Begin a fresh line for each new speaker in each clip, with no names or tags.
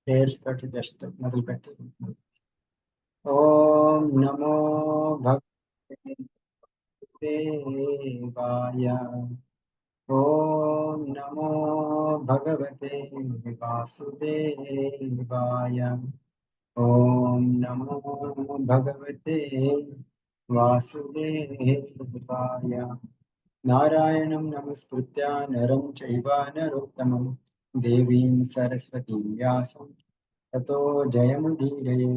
Prayers తోటి just మొదలుపెట్టి ఓం నమో భగవతే వాసుదేవాయ. ఓం నమో భగవతే వాసుదేవాయ. ఓం నమో భగవతే వాసుదేవాయ. నారాయణం నమస్కృత్య నరం చైవ నరోత్తమం దేవీం సరస్వతీం వ్యాసం తతో జయముదీరయే.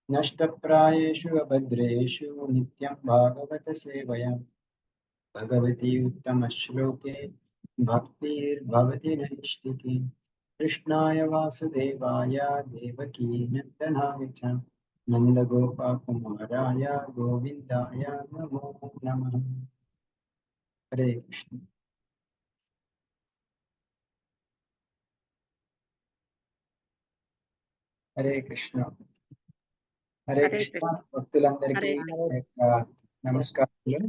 నష్టప్రాయేషు అభద్రేషు నిత్యం భాగవత సేవయా భగవతి ఉత్తమ శ్లోకే భక్తిర్భవతి నైష్టికి. కృష్ణాయ వాసుదేవాయ దేవకీ నందనాయ చ నందగోపకుమారాయ గోవిందాయ నమో నమః. హరే కృష్ణ. హరే కృష్ణ. హరే
హరే
కృష్ణ.
కృష్ణ.
భక్తులందరికీ
హరే
నా యొక్క నమస్కారాలు.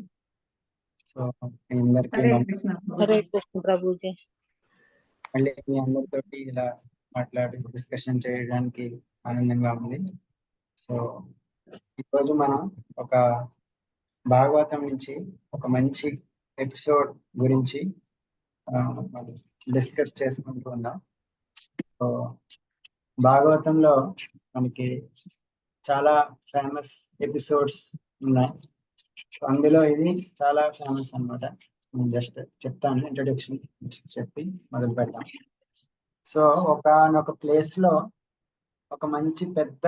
సో మీ అందరికీ
హరే కృష్ణ ప్రభుజీ.
మళ్ళీ మీ అందరితోటి ఇలా మాట్లాడి డిస్కషన్ చేయడానికి ఆనందంగా ఉంది. సో ఈరోజు మనం ఒక భాగవతం నుంచి ఒక మంచి ఎపిసోడ్ గురించి డిస్కస్ చేసుకుంటూ ఉన్నాం. సో భాగవతంలో మనకి చాలా ఫేమస్ ఎపిసోడ్స్ ఉన్నాయి. అందులో ఇది చాలా ఫేమస్ అన్నమాట. నేను జస్ట్ చెప్తాను, ఇంట్రొడక్షన్ చెప్పి మొదలు పెడతాం. సో ఒకనొక ప్లేస్ లో ఒక మంచి పెద్ద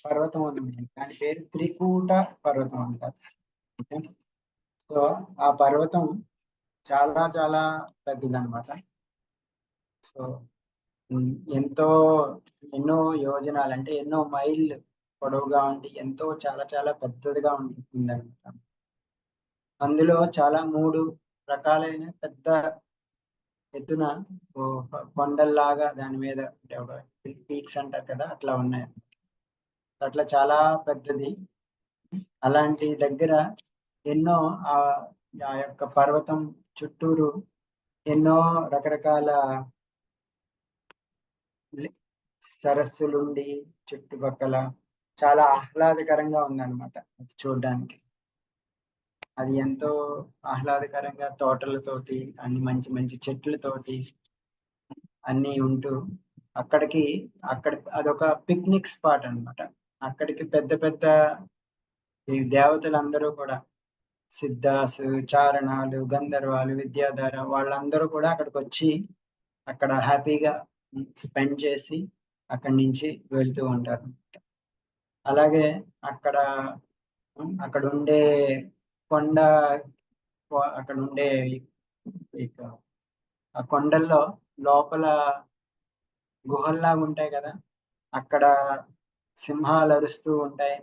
పర్వతం ఉంది. దాని పేరు త్రికూట పర్వతం అంటారు. ఓకే. సో ఆ పర్వతం చాలా చాలా పెద్దదన్నమాట. సో ఎన్నో యోజనాలు అంటే ఎన్నో మైళ్ళు పొడవుగా ఉండి ఎంతో చాలా చాలా పెద్దదిగా ఉంటుందన్నమాట. అందులో చాలా 3 రకాలైన పెద్ద ఎత్తున కొండల్లాగా దాని మీద పీక్స్ అంటారు కదా, అట్లా ఉన్నాయి. అట్లా చాలా పెద్దది. అలాంటి దగ్గర ఎన్నో ఆ యొక్క పర్వతం చుట్టూరు ఎన్నో రకరకాల సరస్సులుండి చుట్టుపక్కల చాలా ఆహ్లాదకరంగా ఉందన్నమాట చూడడానికి. అది ఎంతో ఆహ్లాదకరంగా తోటలతోటి అన్ని మంచి మంచి చెట్లతోటి అన్ని ఉంటూ అక్కడ అదొక పిక్నిక్ స్పాట్ అన్నమాట. అక్కడికి పెద్ద పెద్ద ఈ దేవతలందరూ కూడా సిద్ధాసు, చారణాలు, గంధర్వాలు, విద్యాధర వాళ్ళందరూ కూడా అక్కడికి వచ్చి అక్కడ హ్యాపీగా స్పెండ్ చేసి అక్కడి నుంచి వెళ్తూ ఉంటారు. అలాగే అక్కడ ఉండే కొండ, అక్కడ ఉండే ఆ కొండల్లో లోపల గుహల్లాగా ఉంటాయి కదా, అక్కడ సింహాలు అరుస్తూ ఉంటాయి.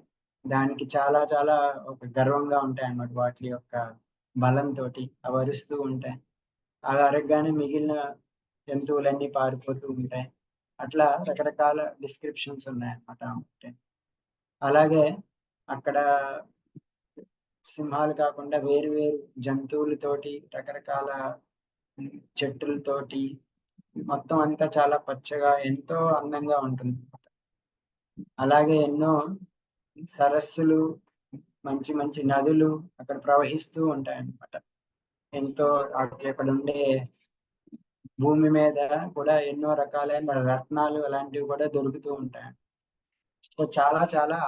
దానికి చాలా చాలా ఒక గర్వంగా ఉంటాయి అన్నమాట. వాటి యొక్క బలంతో అవి అరుస్తూ ఉంటాయి. అవి అరగగానే మిగిలిన జంతువులన్నీ పారిపోతూ ఉంటాయి. అట్లా రకరకాల డిస్క్రిప్షన్స్ ఉన్నాయన్నమాట. అలాగే అక్కడ సింహాలు కాకుండా వేరు వేరు జంతువులతోటి రకరకాల చెట్లతోటి మొత్తం అంతా చాలా పచ్చగా ఎంతో అందంగా ఉంటుంది. అలాగే ఎన్నో సరస్సులు, మంచి మంచి నదులు అక్కడ ప్రవహిస్తూ ఉంటాయి అన్నమాట. ఎంతో అక్కడ ఉండే భూమి మీద కూడా ఎన్నో రకాలైన రత్నాలు అలాంటివి కూడా దొరుకుతూ ఉంటాయి. సో చాలా చాలా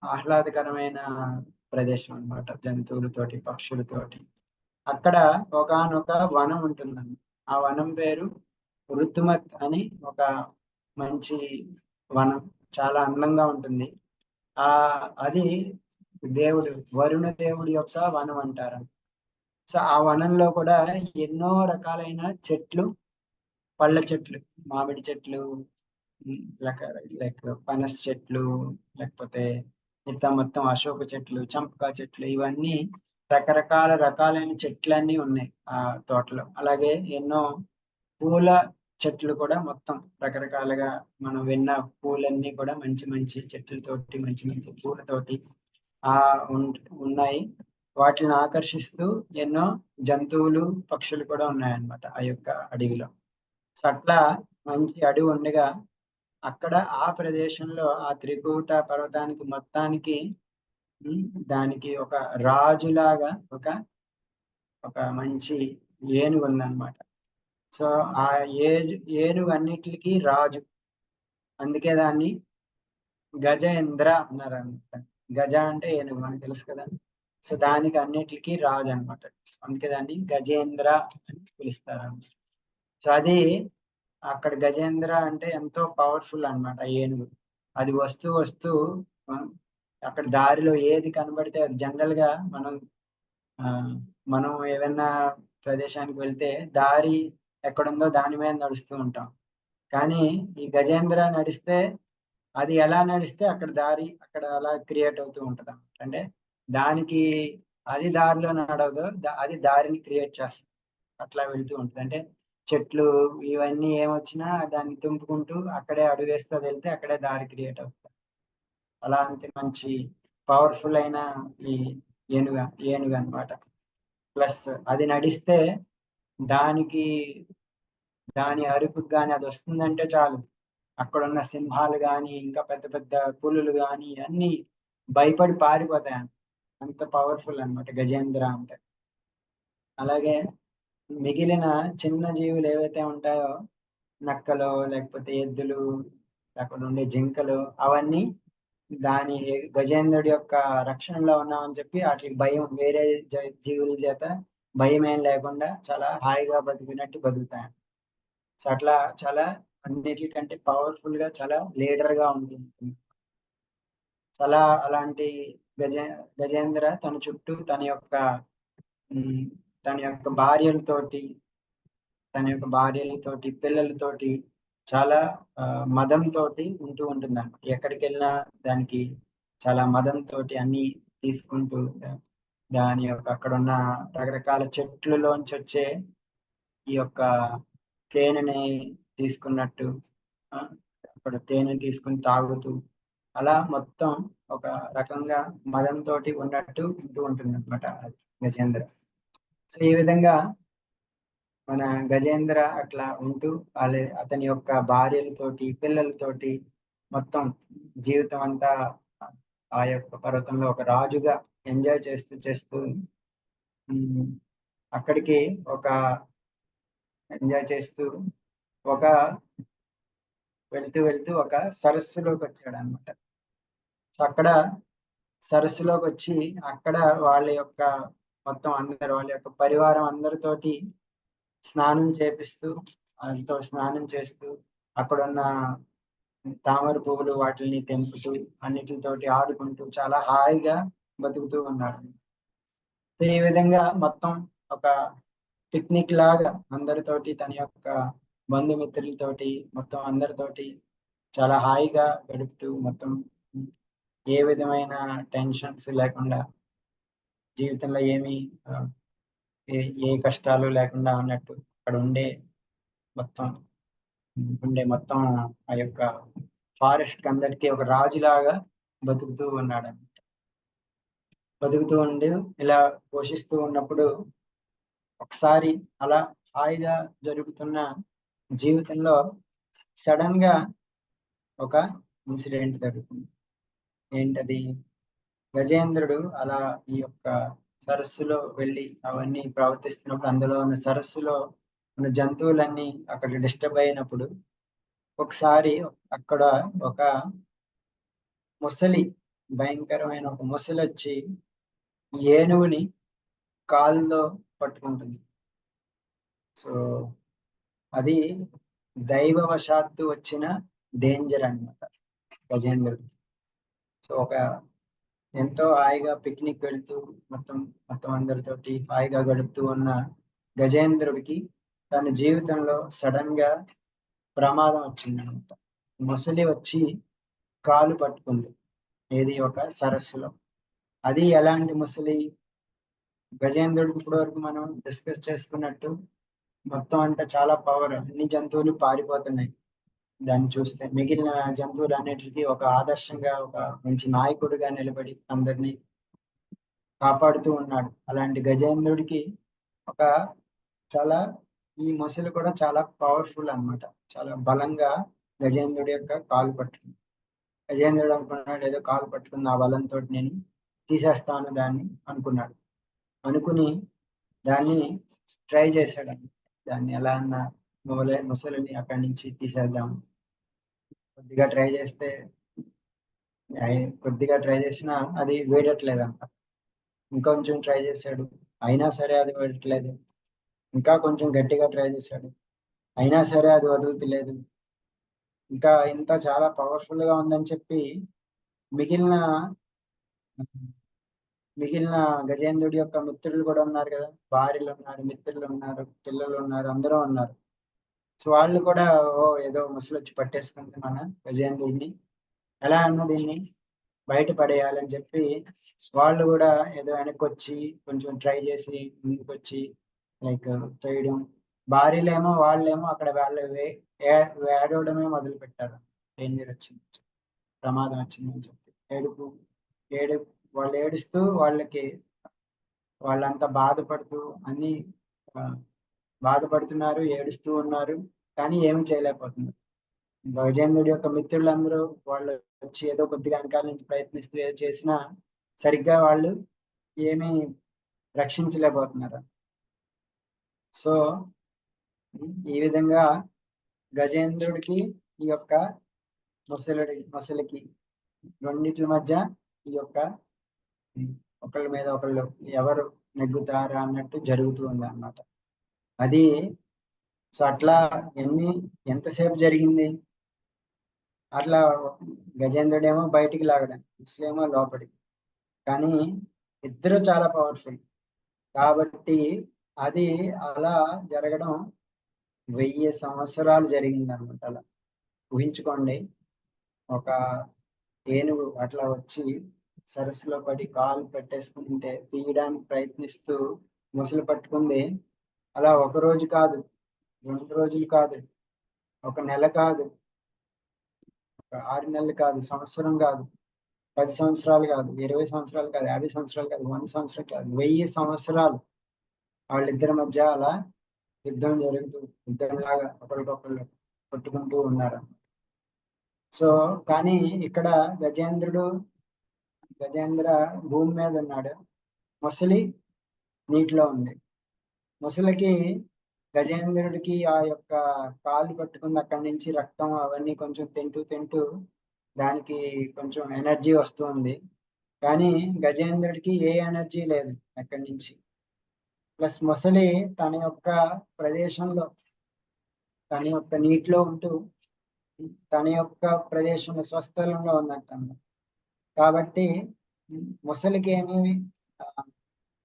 ఆహ్లాదకరమైన ప్రదేశం అన్నమాట, జంతువులతోటి పక్షులతోటి. అక్కడ ఒకానొక వనం ఉంటుందండి. ఆ వనం పేరు ఋతుమత్ అని ఒక మంచి వనం. చాలా అందంగా ఉంటుంది. అది వరుణ దేవుడి యొక్క వనం అంటారు. సో ఆ వనంలో కూడా ఎన్నో రకాలైన చెట్లు, పళ్ళ చెట్లు, మామిడి చెట్లు, లైక్ పనస చెట్లు, లేకపోతే మిగతా మొత్తం అశోక చెట్లు, చంపకా చెట్లు, ఇవన్నీ రకాలైన చెట్లన్నీ ఉన్నాయి ఆ తోటలో. అలాగే ఎన్నో పూల చెట్లు కూడా మొత్తం రకరకాలుగా మనం విన్న పూలన్నీ కూడా మంచి మంచి చెట్లతోటి మంచి మంచి పూలతోటి ఉన్నాయి. వాటిని ఆకర్షిస్తూ ఎన్నో జంతువులు, పక్షులు కూడా ఉన్నాయన్నమాట ఆ యొక్క అడవిలో. సో అట్లా మంచి అడవి ఉండగా అక్కడ ఆ ప్రదేశంలో ఆ త్రికూట పర్వతానికి మొత్తానికి దానికి ఒక రాజులాగా ఒక మంచి ఏనుగు ఉందన్నమాట. సో ఆ ఏనుగు అన్నిటికీ రాజు. అందుకే దాన్ని గజేంద్ర అన్నారు అనమాట. గజ అంటే ఏనుగు మనకు తెలుసు కదా. సో దానికి అన్నిటికీ రాజు అనమాట. అందుకే దాన్ని గజేంద్ర అని పిలుస్తారు అన్నమాట. సో అది అక్కడ గజేంద్ర అంటే ఎంతో పవర్ఫుల్ అన్నమాట ఆ ఏనుగు. అది వస్తూ వస్తూ ఆ, అక్కడ దారిలో ఏది కనబడితే అది జనరల్ గా మనం ఏదైనా ప్రదేశానికి వెళ్తే దారి ఎక్కడుందో దాని మీద నడుస్తూ ఉంటాం. కానీ ఈ గజేంద్ర నడిస్తే అది ఎలా నడిస్తే అక్కడ దారి అక్కడ అలా క్రియేట్ అవుతూ ఉంటది అన్నమాట. అంటే దానికి అది దారిలో నడవదు, అది దారిని క్రియేట్ చేస్తుంది. అట్లా వెళ్తూ ఉంటుంది. అంటే చెట్లు ఇవన్నీ ఏమొచ్చినా దాన్ని తుంపుకుంటూ అక్కడే అడుగు వేస్తూ వెళ్తే అక్కడే దారి క్రియేట్ అవుతుంది. అలాంటి మంచి పవర్ఫుల్ అయిన ఈ ఏనుగు అన్నమాట. ప్లస్ అది నడిస్తే దానికి దాని అరుపుకి కానీ అది వస్తుందంటే చాలు, అక్కడున్న సింహాలు కానీ ఇంకా పెద్ద పెద్ద పులులు కానీ అన్ని భయపడి పారిపోతాయి. అంత పవర్ఫుల్ అన్నమాట గజేంద్ర అంటే. అలాగే మిగిలిన చిన్న జీవులు ఏవైతే ఉంటాయో, నక్కలు లేకపోతే ఎద్దులు, అక్కడ ఉండే జింకలు, అవన్నీ దాని గజేంద్రుడి యొక్క రక్షణలో ఉన్నామని చెప్పి వాటికి భయం, వేరే జీవుల చేత భయం ఏం లేకుండా చాలా హాయిగా బతికినట్టు బతుకుతాయి. సో అట్లా చాలా అన్నిటికంటే పవర్ఫుల్ గా చాలా లీడర్ గా ఉంటుంది. చాలా అలాంటి గజేంద్ర తన చుట్టూ ఉమ్, తన యొక్క భార్యలతోటి పిల్లలతోటి చాలా మదంతో ఉంటూ ఉంటుంది అన్నమాట. ఎక్కడికి వెళ్ళినా దానికి చాలా మదంతో అన్ని తీసుకుంటూ దాని యొక్క అక్కడ ఉన్న రకరకాల చెట్లలోంచి వచ్చే ఈ యొక్క తేనెని తీసుకున్నట్టు, ఆ, అక్కడ తేనె తీసుకుని తాగుతూ అలా మొత్తం ఒక రకంగా మదంతో ఉన్నట్టు ఉంటూ ఉంటుంది అనమాట గజేంద్ర. సో ఈ విధంగా మన గజేంద్ర అట్లా ఉంటూ అతని యొక్క భార్యలతోటి పిల్లలతోటి మొత్తం జీవితం అంతా ఆ యొక్క పర్వతంలో ఒక రాజుగా ఎంజాయ్ చేస్తూ చేస్తూ ఉమ్, అక్కడికి ఎంజాయ్ చేస్తూ ఒక వెళ్తూ ఒక సరస్సులోకి వచ్చాడు అనమాట. సో అక్కడ సరస్సులోకి వచ్చి అక్కడ వాళ్ళ యొక్క మొత్తం వాళ్ళ యొక్క పరివారం అందరితోటి స్నానం చేపిస్తూ, వాళ్ళతో స్నానం చేస్తూ అక్కడున్న తామర పువ్వులు వాటిని తెంపుతూ అన్నిటితోటి ఆడుకుంటూ చాలా హాయిగా బతుకుతూ ఉన్నాడు. సో ఈ విధంగా మొత్తం ఒక పిక్నిక్ లాగా అందరితోటి తన యొక్క బంధుమిత్రులతోటి మొత్తం అందరితోటి చాలా హాయిగా గడుపుతూ మొత్తం ఏ విధమైన టెన్షన్స్ లేకుండా జీవితంలో ఏ కష్టాలు లేకుండా ఉన్నట్టు అక్కడ మొత్తం మొత్తం ఆ యొక్క ఫారెస్ట్ అందరికీ ఒక రాజులాగా బతుకుతూ ఉన్నాడు. బతుకుతూ ఉండి ఇలా పోషిస్తూ ఉన్నప్పుడు ఒకసారి అలా హాయిగా జరుగుతున్న జీవితంలో సడన్ గా ఒక ఇన్సిడెంట్ జరుగుతుంది. ఏంటది? గజేంద్రుడు అలా ఈ యొక్క సరస్సులో వెళ్ళి అవన్నీ ప్రవర్తిస్తున్నప్పుడు అందులో ఉన్న సరస్సులో ఉన్న జంతువులన్నీ అక్కడ డిస్టర్బ్ అయినప్పుడు ఒకసారి అక్కడ ఒక భయంకరమైన ఒక ముసలి వచ్చి ఏనుగుని కాలులో పట్టుకుంటుంది. సో అది దైవవశాత్తు వచ్చిన డేంజర్ అన్నమాట గజేంద్రుడు. సో ఎంతో హాయిగా పిక్నిక్ వెళ్తూ మొత్తం అందరితోటి హాయిగా గడుపుతూ ఉన్న గజేంద్రుడికి తన జీవితంలో సడన్ గా ప్రమాదం వచ్చిందనమాట. ముసలి వచ్చి కాలు పట్టుకుంది ఏది ఒక సరస్సులో. అది ఎలాంటి ముసలి? గజేంద్రుడికి ఇప్పటి వరకు మనం డిస్కస్ చేసుకున్నట్టు మొత్తం అంటే చాలా పవర్, అన్ని జంతువులు పారిపోతున్నాయి దాన్ని చూస్తే. మిగిలిన జంతువులు అన్నిటికీ ఒక ఆదర్శంగా ఒక మంచి నాయకుడిగా నిలబడి అందరినీ కాపాడుతూ ఉన్నాడు. అలాంటి గజేంద్రుడికి ఒక చాలా ఈ మొసలు కూడా చాలా పవర్ఫుల్ అన్నమాట. చాలా బలంగా గజేంద్రుడి యొక్క కాలు పట్టుకుంది. గజేంద్రుడు అనుకున్నాడు ఏదో కాలు పట్టుకుని నా బలంతో నేను తీసేస్తాను దాన్ని అనుకున్నాడు. అనుకుని దాన్ని ట్రై చేశాడు. దాన్ని ఎలా అన్నా ముసలిని అక్కడి నుంచి తీసేద్దాం. కొద్దిగా ట్రై చేసినా అది వేయట్లేదంట. ఇంకొంచెం ట్రై చేశాడు. అయినా సరే అది వేయట్లేదు. ఇంకా కొంచెం గట్టిగా ట్రై చేశాడు. అయినా సరే అది వదులుతలేదు. ఇంకా ఇంత చాలా పవర్ఫుల్ గా ఉందని చెప్పి మిగిలిన మిగిలిన గజేంద్రుడి యొక్క మిత్రులు కూడా ఉన్నారు కదా, భార్యలు ఉన్నారు, మిత్రులు ఉన్నారు, పిల్లలు ఉన్నారు, అందరూ ఉన్నారు. సో వాళ్ళు కూడా ఏదో ముసలి వచ్చి పట్టేసుకుంది మన గజేంద్రుడిని, ఎలా అన్న దీన్ని బయట పడేయాలని చెప్పి వాళ్ళు కూడా ఏదో వెనక్కి వచ్చి కొంచెం ట్రై చేసి ముందుకు వచ్చి లైక్ తోయడం. భార్యలేమో వాళ్ళేమో అక్కడ వాళ్ళు ఏడవడమే మొదలు పెట్టారు. డేంజర్ వచ్చింది, ప్రమాదం వచ్చిందని చెప్పి ఏడు వాళ్ళు ఏడుస్తూ వాళ్ళంతా బాధపడుతూ అన్ని బాధపడుతున్నారు, ఏడుస్తూ ఉన్నారు, కానీ ఏమి చేయలేకపోతున్నారు. గజేంద్రుడి యొక్క మిత్రులందరూ వాళ్ళు వచ్చి ఏదో కొద్దిగా వెనకాల నుంచి ప్రయత్నిస్తూ ఏదో చేసినా సరిగ్గా వాళ్ళు ఏమీ రక్షించలేకపోతున్నారు. సో ఈ విధంగా గజేంద్రుడికి ఈ యొక్క ముసలికి రెండిట్ల మధ్య ఈ యొక్క ఒకళ్ళ మీద ఒకళ్ళు ఎవరు నెగ్గుతారా అన్నట్టు జరుగుతూ ఉంది అన్నమాట. అది సో అట్లా ఎంతసేపు జరిగింది అట్లా. గజేంద్రుడేమో బయటికి లాగడం, ముసలేమో లోపలికి. కానీ ఇద్దరు చాలా పవర్ఫుల్ కాబట్టి అది అలా జరగడం 1000 సంవత్సరాలు జరిగింది అనమాట. అలా ఊహించుకోండి, ఒక ఏనుగు అట్లా వచ్చి సరస్సులో పడి కాలు పెట్టేసుకుంటే తీయడానికి ప్రయత్నిస్తూ ముసలి పట్టుకుంది. అలా ఒక రోజు కాదు, 2 రోజులు కాదు, ఒక నెల కాదు, ఒక 6 నెలలు కాదు, సంవత్సరం కాదు, 10 సంవత్సరాలు కాదు, 20 సంవత్సరాలు కాదు, 50 సంవత్సరాలు కాదు, 100 సంవత్సరాలు కాదు, 1000 సంవత్సరాలు వాళ్ళిద్దరి మధ్య అలా యుద్ధంలాగా ఒకరికొకళ్ళు కొట్టుకుంటూ ఉన్నారు. సో కానీ ఇక్కడ గజేంద్ర భూమి మీద ఉన్నాడు, ముసలి నీటిలో ఉంది. ముసలికి గజేంద్రుడికి ఆ యొక్క కాలు పట్టుకుంది, అక్కడి నుంచి రక్తం అవన్నీ కొంచెం తింటూ దానికి కొంచెం ఎనర్జీ వస్తుంది. కానీ గజేంద్రుడికి ఏ ఎనర్జీ లేదు అక్కడి నుంచి. ప్లస్ ముసలి తన యొక్క ప్రదేశంలో, తన యొక్క నీటిలో ఉంటూ తన యొక్క ప్రదేశంలో స్వస్థలంలో ఉన్నట్టు. కాబట్టి ముసలికి ఏమీ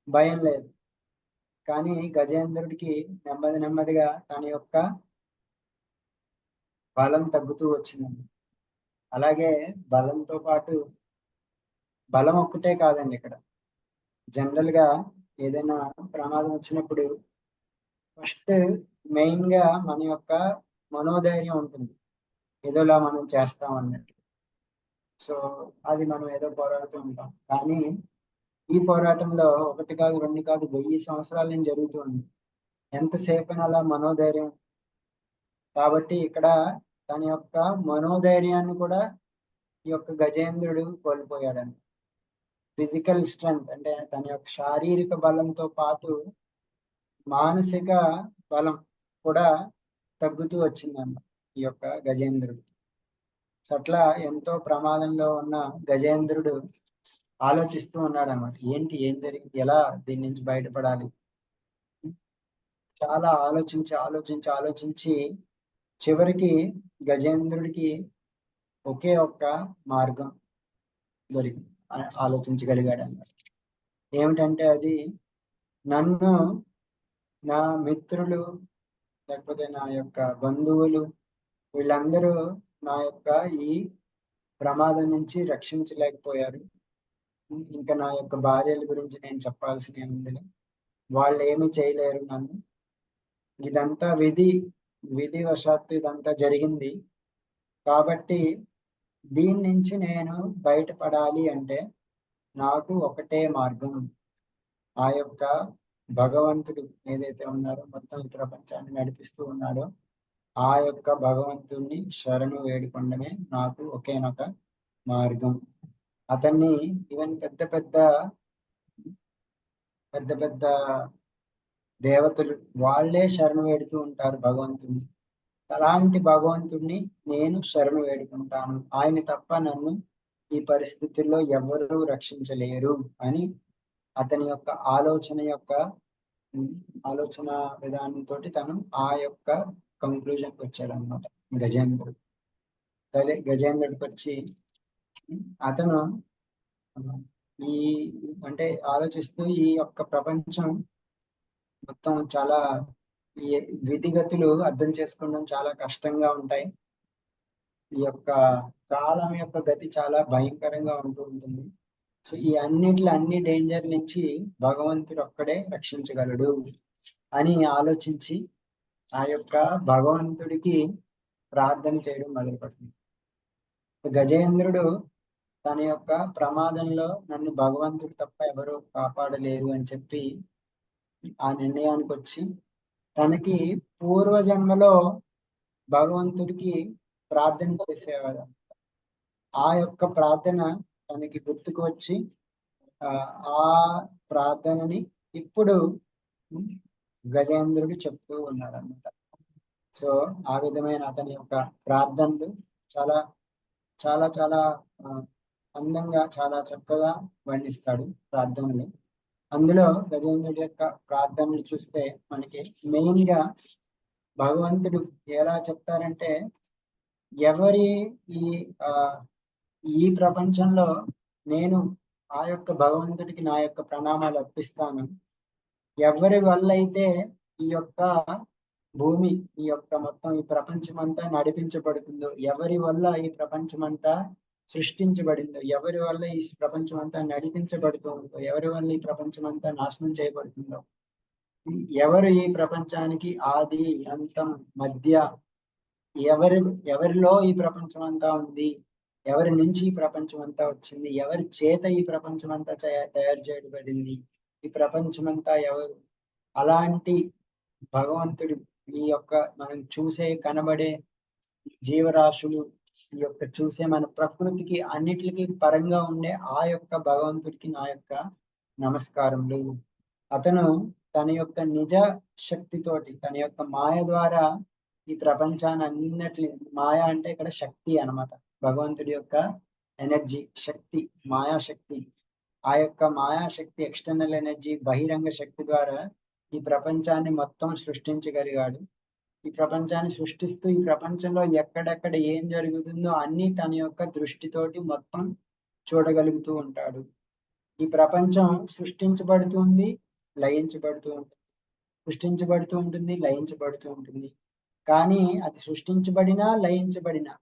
భయం లేదు. కానీ గజేంద్రుడికి నెమ్మదిగా తన యొక్క బలం తగ్గుతూ వచ్చిందండి. అలాగే బలంతో పాటు బలం ఒక్కటే కాదండి, ఇక్కడ జనరల్ గా ఏదైనా ప్రమాదం వచ్చినప్పుడు ఫస్ట్ మెయిన్ గా మన యొక్క మనోధైర్యం ఉంటుంది, ఏదోలా మనం చేస్తాం అన్నట్టు. సో అది మనం ఏదో పోరాడుతూ ఉంటాం. కానీ ఈ పోరాటంలో 1 కాదు 2 కాదు 1000 సంవత్సరాల నుంచి జరుగుతుంది. ఎంతసేపు అలా మనోధైర్యం. కాబట్టి ఇక్కడ తన యొక్క మనోధైర్యాన్ని కూడా ఈ యొక్క గజేంద్రుడు కోల్పోయాడని. ఫిజికల్ స్ట్రెంగ్త్ అంటే తన యొక్క శారీరక బలంతో పాటు మానసిక బలం కూడా తగ్గుతూ వచ్చిందన్న ఈ యొక్క గజేంద్రుడు. అట్లా ఎంతో ప్రమాదంలో ఉన్న గజేంద్రుడు ఆలోచిస్తూ ఉన్నాడు అన్నమాట. ఏం జరిగింది, ఎలా దీని నుంచి బయటపడాలి. చాలా ఆలోచించి చివరికి గజేంద్రుడికి ఒకే ఒక్క మార్గం దొరికింది, ఆలోచించగలిగాడు అన్నమాట. ఏమిటంటే అది, నన్ను నా మిత్రులు లేకపోతే నా యొక్క బంధువులు వీళ్ళందరూ నా యొక్క ఈ ప్రమాదం నుంచి రక్షించలేకపోయారు. ఇంకా నా యొక్క భార్యల గురించి నేను చెప్పాల్సిన ఏముంది, వాళ్ళు ఏమి చేయలేరు నన్ను. ఇదంతా విధివశాత్తు ఇదంతా జరిగింది. కాబట్టి దీని నుంచి నేను బయటపడాలి అంటే నాకు ఒకటే మార్గం, ఆ యొక్క భగవంతుడు ఏదైతే ఉన్నారో మొత్తం ఈ ప్రపంచాన్ని నడిపిస్తూ ఉన్నాడో ఆ యొక్క భగవంతుణ్ణి శరణు వేడుకొనడమే నాకు ఒకేనొక మార్గం. అతన్ని ఈవెన్ పెద్ద పెద్ద దేవతలు వాళ్ళే శరణు వేడుతూ ఉంటారు భగవంతుణ్ణి. అలాంటి భగవంతుణ్ణి నేను శరణు వేడుకుంటాను. ఆయన తప్ప నన్ను ఈ పరిస్థితుల్లో ఎవరు రక్షించలేరు అని అతని యొక్క ఆలోచన విధానంతో తను ఆ యొక్క కంక్లూజన్కి వచ్చాడు అనమాట గజేంద్రుడు. గజేంద్రుడికి వచ్చి అతను ఈ అంటే ఆలోచిస్తూ ఈ యొక్క ప్రపంచం మొత్తం చాలా ఈ విధిగతులు అర్థం చేసుకోవడం చాలా కష్టంగా ఉంటాయి. ఈ యొక్క కాలం యొక్క గతి చాలా భయంకరంగా ఉంటూ ఉంటుంది. సో ఈ అన్ని డేంజర్ నుంచి భగవంతుడు ఒక్కడే రక్షించగలడు అని ఆలోచించి ఆ యొక్క భగవంతుడికి ప్రార్థన చేయడం మొదలుపెట్టింది. గజేంద్రుడు తన యొక్క ప్రమాదంలో నన్ను భగవంతుడు తప్ప ఎవరు కాపాడలేరు అని చెప్పి ఆ నిర్ణయానికి వచ్చి తనకి పూర్వజన్మలో భగవంతుడికి ప్రార్థన చేసేవాడు. ఆ యొక్క ప్రార్థన తనకి గుర్తుకు వచ్చి ఆ ప్రార్థనని ఇప్పుడు గజేంద్రుడు చెప్తూ ఉన్నాడు అన్నమాట. సో ఆ విధమైన అతని యొక్క ప్రార్థనలు చాలా చాలా చాలా అందంగా చాలా చక్కగా వర్ణిస్తాడు ప్రార్థనలు. అందులో గజేంద్రుడి యొక్క ప్రార్థనలు చూస్తే మనకి మెయిన్ గా భగవంతుడు ఎలా చెప్తారంటే ఎవరి ఈ ప్రపంచంలో నేను ఆ యొక్క భగవంతుడికి నా యొక్క ప్రణామాలు అర్పిస్తాను. ఎవరి వల్ల అయితే ఈ యొక్క భూమి ఈ యొక్క మొత్తం ఈ ప్రపంచం అంతా నడిపించబడుతుందో, ఎవరి వల్ల ఈ ప్రపంచం అంతా సృష్టించబడిందో, ఎవరి వల్ల ఈ ప్రపంచం అంతా నడిపించబడుతుందో, ఎవరి వల్ల ఈ ప్రపంచం అంతా నాశనం చేయబడుతుందో, ఎవరు ఈ ప్రపంచానికి ఆది అంతం మధ్య, ఎవరిలో ఈ ప్రపంచం అంతా ఉంది, ఎవరి నుంచి ఈ ప్రపంచం అంతా వచ్చింది, ఎవరి చేత ఈ ప్రపంచం అంతా తయారు చేయబడింది, ఈ ప్రపంచం అంతా ఎవరు, అలాంటి భగవంతుడు ఈ యొక్క మనం చూసే కనబడే జీవరాశులు ఈ యొక్క చూసే మన ప్రకృతికి అన్నిటికీ పరంగా ఉండే ఆ యొక్క భగవంతుడికి నా యొక్క నమస్కారములు. అతను తన యొక్క నిజ శక్తితోటి తన యొక్క మాయ ద్వారా ఈ ప్రపంచాన్ని అన్నిటి, మాయ అంటే ఇక్కడ శక్తి అన్నమాట, భగవంతుడి యొక్క ఎనర్జీ శక్తి, మాయాశక్తి. ఆ యొక్క మాయాశక్తి ఎక్స్టర్నల్ ఎనర్జీ బహిరంగ శక్తి ద్వారా ఈ ప్రపంచాన్ని మొత్తం సృష్టించగలిగాడు. ఈ ప్రపంచాన్ని సృష్టిస్తూ ఈ ప్రపంచంలో ఎక్కడెక్కడ ఏం జరుగుతుందో అన్ని తన యొక్క దృష్టితోటి మొత్తం చూడగలుగుతూ ఉంటాడు. ఈ ప్రపంచం సృష్టించబడుతుంది, లయించబడుతూ ఉంటుంది, సృష్టించబడుతూ ఉంటుంది, లయించబడుతూ ఉంటుంది. కానీ అది సృష్టించబడినా లయించబడినా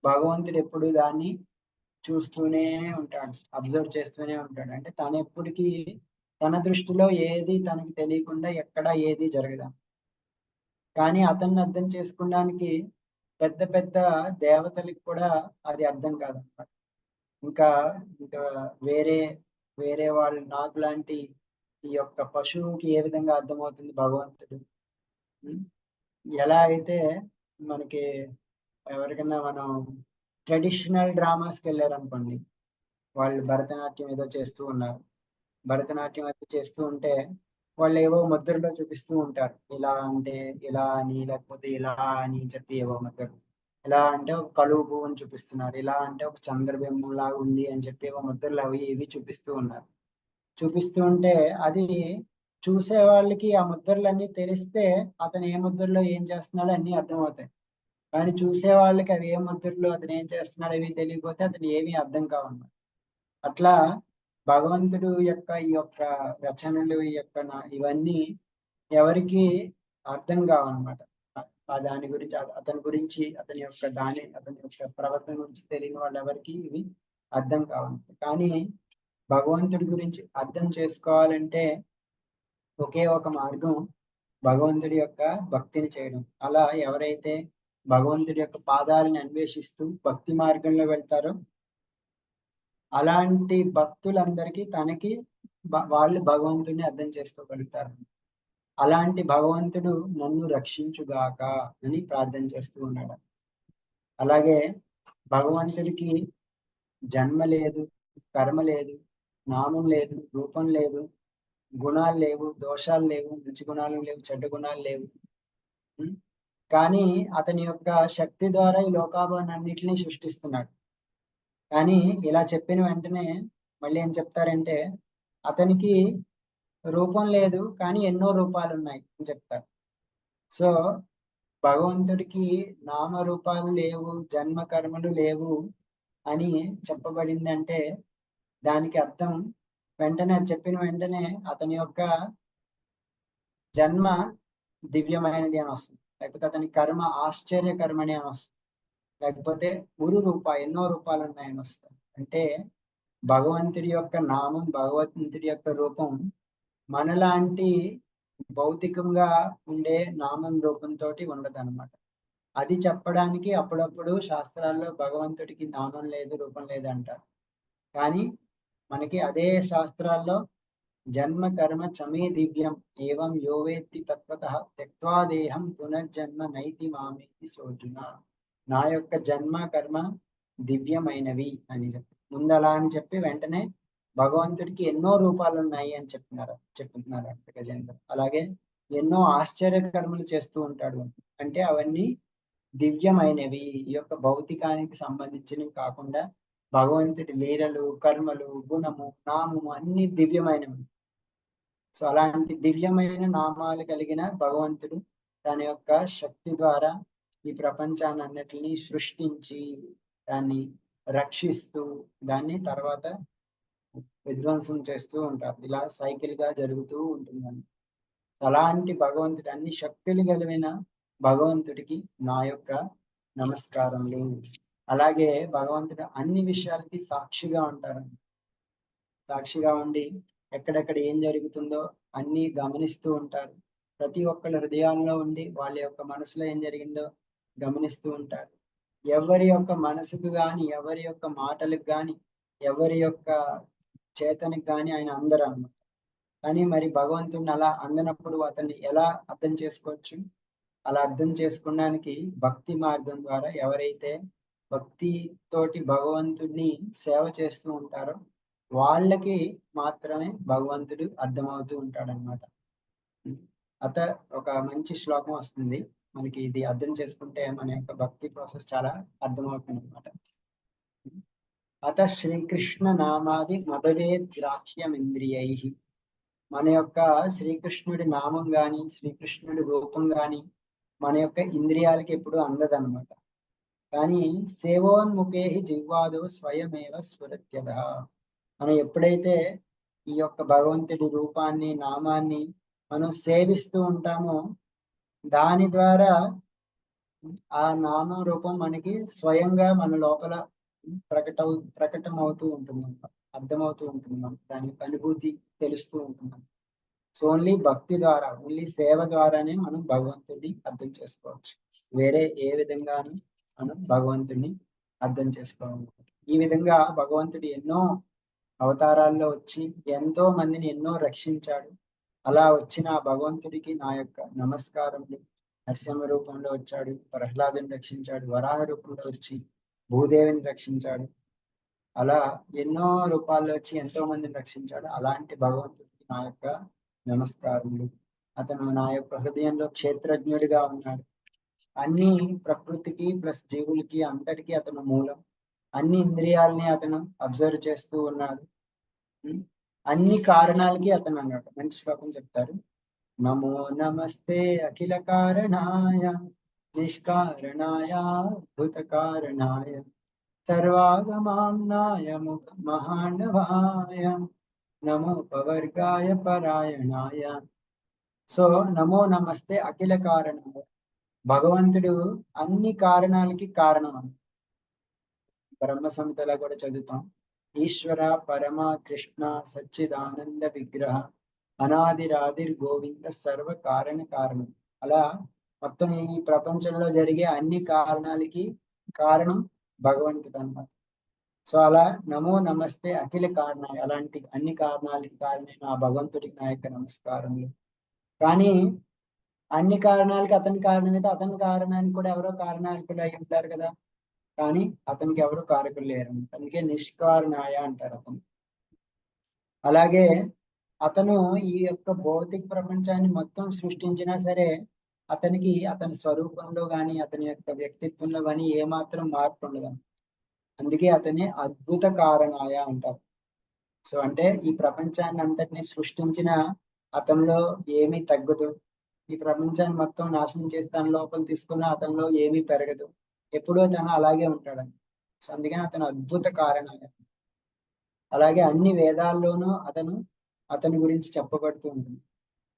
భగవంతుడు ఎప్పుడు దాన్ని చూస్తూనే ఉంటాడు, అబ్జర్వ్ చేస్తూనే ఉంటాడు. అంటే తను ఎప్పటికీ తన దృష్టిలో ఏది తనకి తెలియకుండా ఎక్కడ ఏది జరగదు. కానీ అతన్ని అర్థం చేసుకోవడానికి పెద్ద దేవతలకు కూడా అది అర్థం కాదన్నమాట. ఇంకా ఇంకా వేరే వాళ్ళు నాకు లాంటి ఈ యొక్క పశువుకి ఏ విధంగా అర్థమవుతుంది భగవంతుడు. ఎలా అయితే మనకి ఎవరికైనా మనం ట్రెడిషనల్ డ్రామాస్కి వెళ్ళారనుకోండి, వాళ్ళు భరతనాట్యం ఏదో చేస్తూ ఉన్నారు, భరతనాట్యం అది చేస్తూ ఉంటే వాళ్ళు ఏవో ముద్రలో చూపిస్తూ ఉంటారు, ఇలా అంటే ఇలా అని, లేకపోతే ఇలా అని చెప్పి ఏవో ముద్రలు, ఇలా అంటే ఒక కలువు పువ్వుని చూపిస్తున్నారు, ఇలా అంటే ఒక చంద్రబింబం లాగా ఉంది అని చెప్పి ఏవో ముద్రలు అవి ఇవి చూపిస్తూ ఉన్నారు. చూపిస్తూ ఉంటే అది చూసే వాళ్ళకి ఆ ముద్రలన్నీ తెలిస్తే అతను ఏ ముద్రలో ఏం చేస్తున్నాడో అన్ని అర్థమవుతాయి. కానీ చూసే వాళ్ళకి అవి ఏ ముద్రలో అతను ఏం చేస్తున్నాడు అవి తెలియకపోతే అతను ఏమీ అర్థం కావన్నమాట. అట్లా భగవంతుడు యొక్క ఈ యొక్క రచనలు ఈ యొక్క ఇవన్నీ ఎవరికి అర్థం కావన్నమాట. దాని గురించి అతని గురించి అతని యొక్క ప్రవర్తన గురించి తెలియని వాళ్ళు ఎవరికి ఇవి అర్థం కావన్నమాట. కానీ భగవంతుడి గురించి అర్థం చేసుకోవాలంటే ఒకే ఒక మార్గం భగవంతుడి యొక్క భక్తిని చేయడం. అలా ఎవరైతే భగవంతుడి యొక్క పాదాలను అన్వేషిస్తూ భక్తి మార్గంలో వెళ్తారో అలాంటి భక్తులందరికీ వాళ్ళు భగవంతుడిని అర్థం చేసుకోగలుగుతారు. అలాంటి భగవంతుడు నన్ను రక్షించుగాక అని ప్రార్థన చేస్తూ ఉన్నాడు. అలాగే భగవంతుడికి జన్మ లేదు, కర్మ లేదు, నామం లేదు, రూపం లేదు, గుణాలు లేవు, దోషాలు లేవు, మంచి గుణాలు లేవు, చెడ్డ గుణాలు లేవు. కానీ అతని యొక్క శక్తి ద్వారా ఈ లోకాలన్నిటినీ సృష్టిస్తున్నాడు. కానీ ఇలా చెప్పిన వెంటనే మళ్ళీ ఏం చెప్తారంటే అతనికి రూపం లేదు కానీ ఎన్నో రూపాలు ఉన్నాయి అని చెప్తారు. సో భగవంతుడికి నామరూపాలు లేవు, జన్మ కర్మలు లేవు అని చెప్పబడిందంటే దానికి అర్థం వెంటనే చెప్పిన వెంటనే అతని యొక్క జన్మ దివ్యమైనది అని వస్తుంది, లేకపోతే అతని కర్మ ఆశ్చర్యకరమని అని వస్తుంది, లేకపోతే రూప ఎన్నో రూపాలు ఉన్నాయని వస్తుంది. అంటే భగవంతుడి యొక్క నామం, భగవంతుడి యొక్క రూపం మనలాంటి భౌతికంగా ఉండే నామం రూపంతో ఉండదు అనమాట. అది చెప్పడానికి అప్పుడప్పుడు శాస్త్రాల్లో భగవంతుడికి నామం లేదు, రూపం లేదు అంటారు. కానీ మనకి అదే శాస్త్రాల్లో జన్మ కర్మ చమే దివ్యం ఏవం యోవేత్తి తత్వతః త్యక్త్వా దేహం పునర్జన్మ నైతి మామేతి సోర్జున. నా యొక్క జన్మ కర్మ దివ్యమైనవి అని చెప్పి ముందలా అని చెప్పి వెంటనే భగవంతుడికి ఎన్నో రూపాలు ఉన్నాయి అని చెప్తున్నారు గజేంద్ర. అలాగే ఎన్నో ఆశ్చర్య కర్మలు చేస్తూ ఉంటాడు అంటే అవన్నీ దివ్యమైనవి, ఈ యొక్క భౌతికానికి సంబంధించినవి కాకుండా భగవంతుడి లీలలు, కర్మలు, గుణము, నామము అన్ని దివ్యమైనవి. సో అలాంటి దివ్యమైన నామాలు కలిగిన భగవంతుడు తన యొక్క శక్తి ద్వారా ఈ ప్రపంచాన్ని అన్నిటిని సృష్టించి దాన్ని రక్షిస్తూ దాన్ని తర్వాత విధ్వంసం చేస్తూ ఉంటారు. ఇలా సైకిల్ గా జరుగుతూ ఉంటుందని. అలాంటి భగవంతుడు, అన్ని శక్తులు కలిగిన భగవంతుడికి నా యొక్క నమస్కారములు. అలాగే భగవంతుడు అన్ని విషయాలకి సాక్షిగా ఉంటారు. సాక్షిగా ఉండి ఎక్కడెక్కడ ఏం జరుగుతుందో అన్ని గమనిస్తూ ఉంటారు. ప్రతి ఒక్కళ్ళ హృదయాల్లో ఉండి వాళ్ళ యొక్క మనసులో ఏం జరిగిందో గమనిస్తూ ఉంటారు. ఎవరి యొక్క మనసుకు గాని, ఎవరి యొక్క మాటలకు గాని, ఎవరి యొక్క చేతనికి గాని ఆయన అందరు అన్నమాట. కానీ మరి భగవంతుడిని అలా అందనప్పుడు అతన్ని ఎలా అర్థం చేసుకోవచ్చు? అలా అర్థం చేసుకోవడానికి భక్తి మార్గం ద్వారా ఎవరైతే భక్తి తోటి భగవంతుడిని సేవ చేస్తూ ఉంటారో వాళ్ళకి మాత్రమే భగవంతుడు అర్థమవుతూ ఉంటాడనమాట. ఒక మంచి శ్లోకం వస్తుంది మనకి, ఇది అర్థం చేసుకుంటే మన యొక్క భక్తి ప్రాసెస్ చాలా అర్థమవుతుంది అనమాట. అత శ్రీకృష్ణ నామాది మభవేద్ గ్రాహ్యమింద్రియై. మన యొక్క శ్రీకృష్ణుడి నామం గాని, శ్రీకృష్ణుడి రూపం గాని మన యొక్క ఇంద్రియాలకి ఎప్పుడు అందదనమాట. కానీ సేవోన్ముఖే జిహ్వాదో స్వయమేవ స్ఫురత్యద. మనం ఎప్పుడైతే ఈ యొక్క భగవంతుడి రూపాన్ని, నామాన్ని మనం సేవిస్తూ ఉంటామో దాని ద్వారా ఆ నామం రూపం మనకి స్వయంగా మన లోపల ప్రకటమవుతూ ఉంటుంది, అర్థమవుతూ ఉంటుంది, దాని యొక్క అనుభూతి తెలుస్తూ ఉంటుంది. సో ఓన్లీ భక్తి ద్వారా, ఓన్లీ సేవ ద్వారానే మనం భగవంతుడిని అర్థం చేసుకోవచ్చు. వేరే ఏ విధంగానూ మనం భగవంతుడిని అర్థం చేసుకోవాలి. ఈ విధంగా భగవంతుడు ఎన్నో అవతారాల్లో వచ్చి ఎంతో మందిని ఎన్నో రక్షించాడు. అలా వచ్చిన ఆ భగవంతుడికి నా యొక్క నమస్కారములు. నరసింహ రూపంలో వచ్చాడు, ప్రహ్లాదుని రక్షించాడు, వరాహ రూపంలో వచ్చి భూదేవిని రక్షించాడు. అలా ఎన్నో రూపాల్లో వచ్చి ఎంతో మందిని రక్షించాడు. అలాంటి భగవంతుడికి నా యొక్క నమస్కారములు. అతను నా యొక్క హృదయంలో క్షేత్రజ్ఞుడిగా ఉన్నాడు. అన్ని ప్రకృతికి ప్లస్ జీవులకి అంతటికీ అతను మూలం. అన్ని ఇంద్రియాలని అతను అబ్జర్వ్ చేస్తూ ఉన్నాడు. అన్ని కారణాలకి అతను అన్నాడు. మంచి శ్లోకం చెప్తారు. నమో నమస్తే అఖిల కారణాయ నిష్కారణాయ అద్భుత కారణాయ సర్వాగమాంనాయ మహాండవాయ నమో పవర్గాయ పరాయణాయ. సో నమో నమస్తే అఖిల కారణాయ. భగవంతుడు అన్ని కారణాలకి కారణం అని బ్రహ్మ సంహితలో కూడా చదువుతాం. ఈశ్వర పరమ కృష్ణ సచ్చిదానంద విగ్రహ అనాదిరాదిర్ గోవింద సర్వ కారణ కారణం. అలా మొత్తం ఈ ప్రపంచంలో జరిగే అన్ని కారణాలకి కారణం భగవంతుడు అన్నమాట. సో అలా నమో నమస్తే అఖిల కారణాయ, అలాంటి అన్ని కారణాలకి కారణమైన ఆ భగవంతుడికి నా యొక్క నమస్కారములు. కానీ అన్ని కారణాలకి అతని కారణమైతే అతని కారణానికి కూడా ఎవరో కారణాలకులు అయి ఉంటారు కదా. కానీ అతనికి ఎవరు కారకులు లేరు, అందుకే నిష్కారణాయ అంటారు అతను. అలాగే అతను ఈ యొక్క భౌతిక ప్రపంచాన్ని మొత్తం సృష్టించినా సరే అతనికి అతని స్వరూపంలో కానీ అతని యొక్క వ్యక్తిత్వంలో కానీ ఏమాత్రం మార్పు ఉండదు. అందుకే అతని అద్భుత కారణాయ అంటారు. సో అంటే ఈ ప్రపంచాన్ని అంతటిని సృష్టించిన అతనిలో ఏమీ తగ్గదు, ఈ ప్రపంచాన్ని మొత్తం నాశనం చేసి తన లోపల తీసుకున్న అతనిలో ఏమీ పెరగదు, ఎప్పుడూ తను అలాగే ఉంటాడని. సో అందుకని అతను అద్భుత కారణాయ. అలాగే అన్ని వేదాల్లోనూ అతని గురించి చెప్పబడుతూ ఉంటుంది.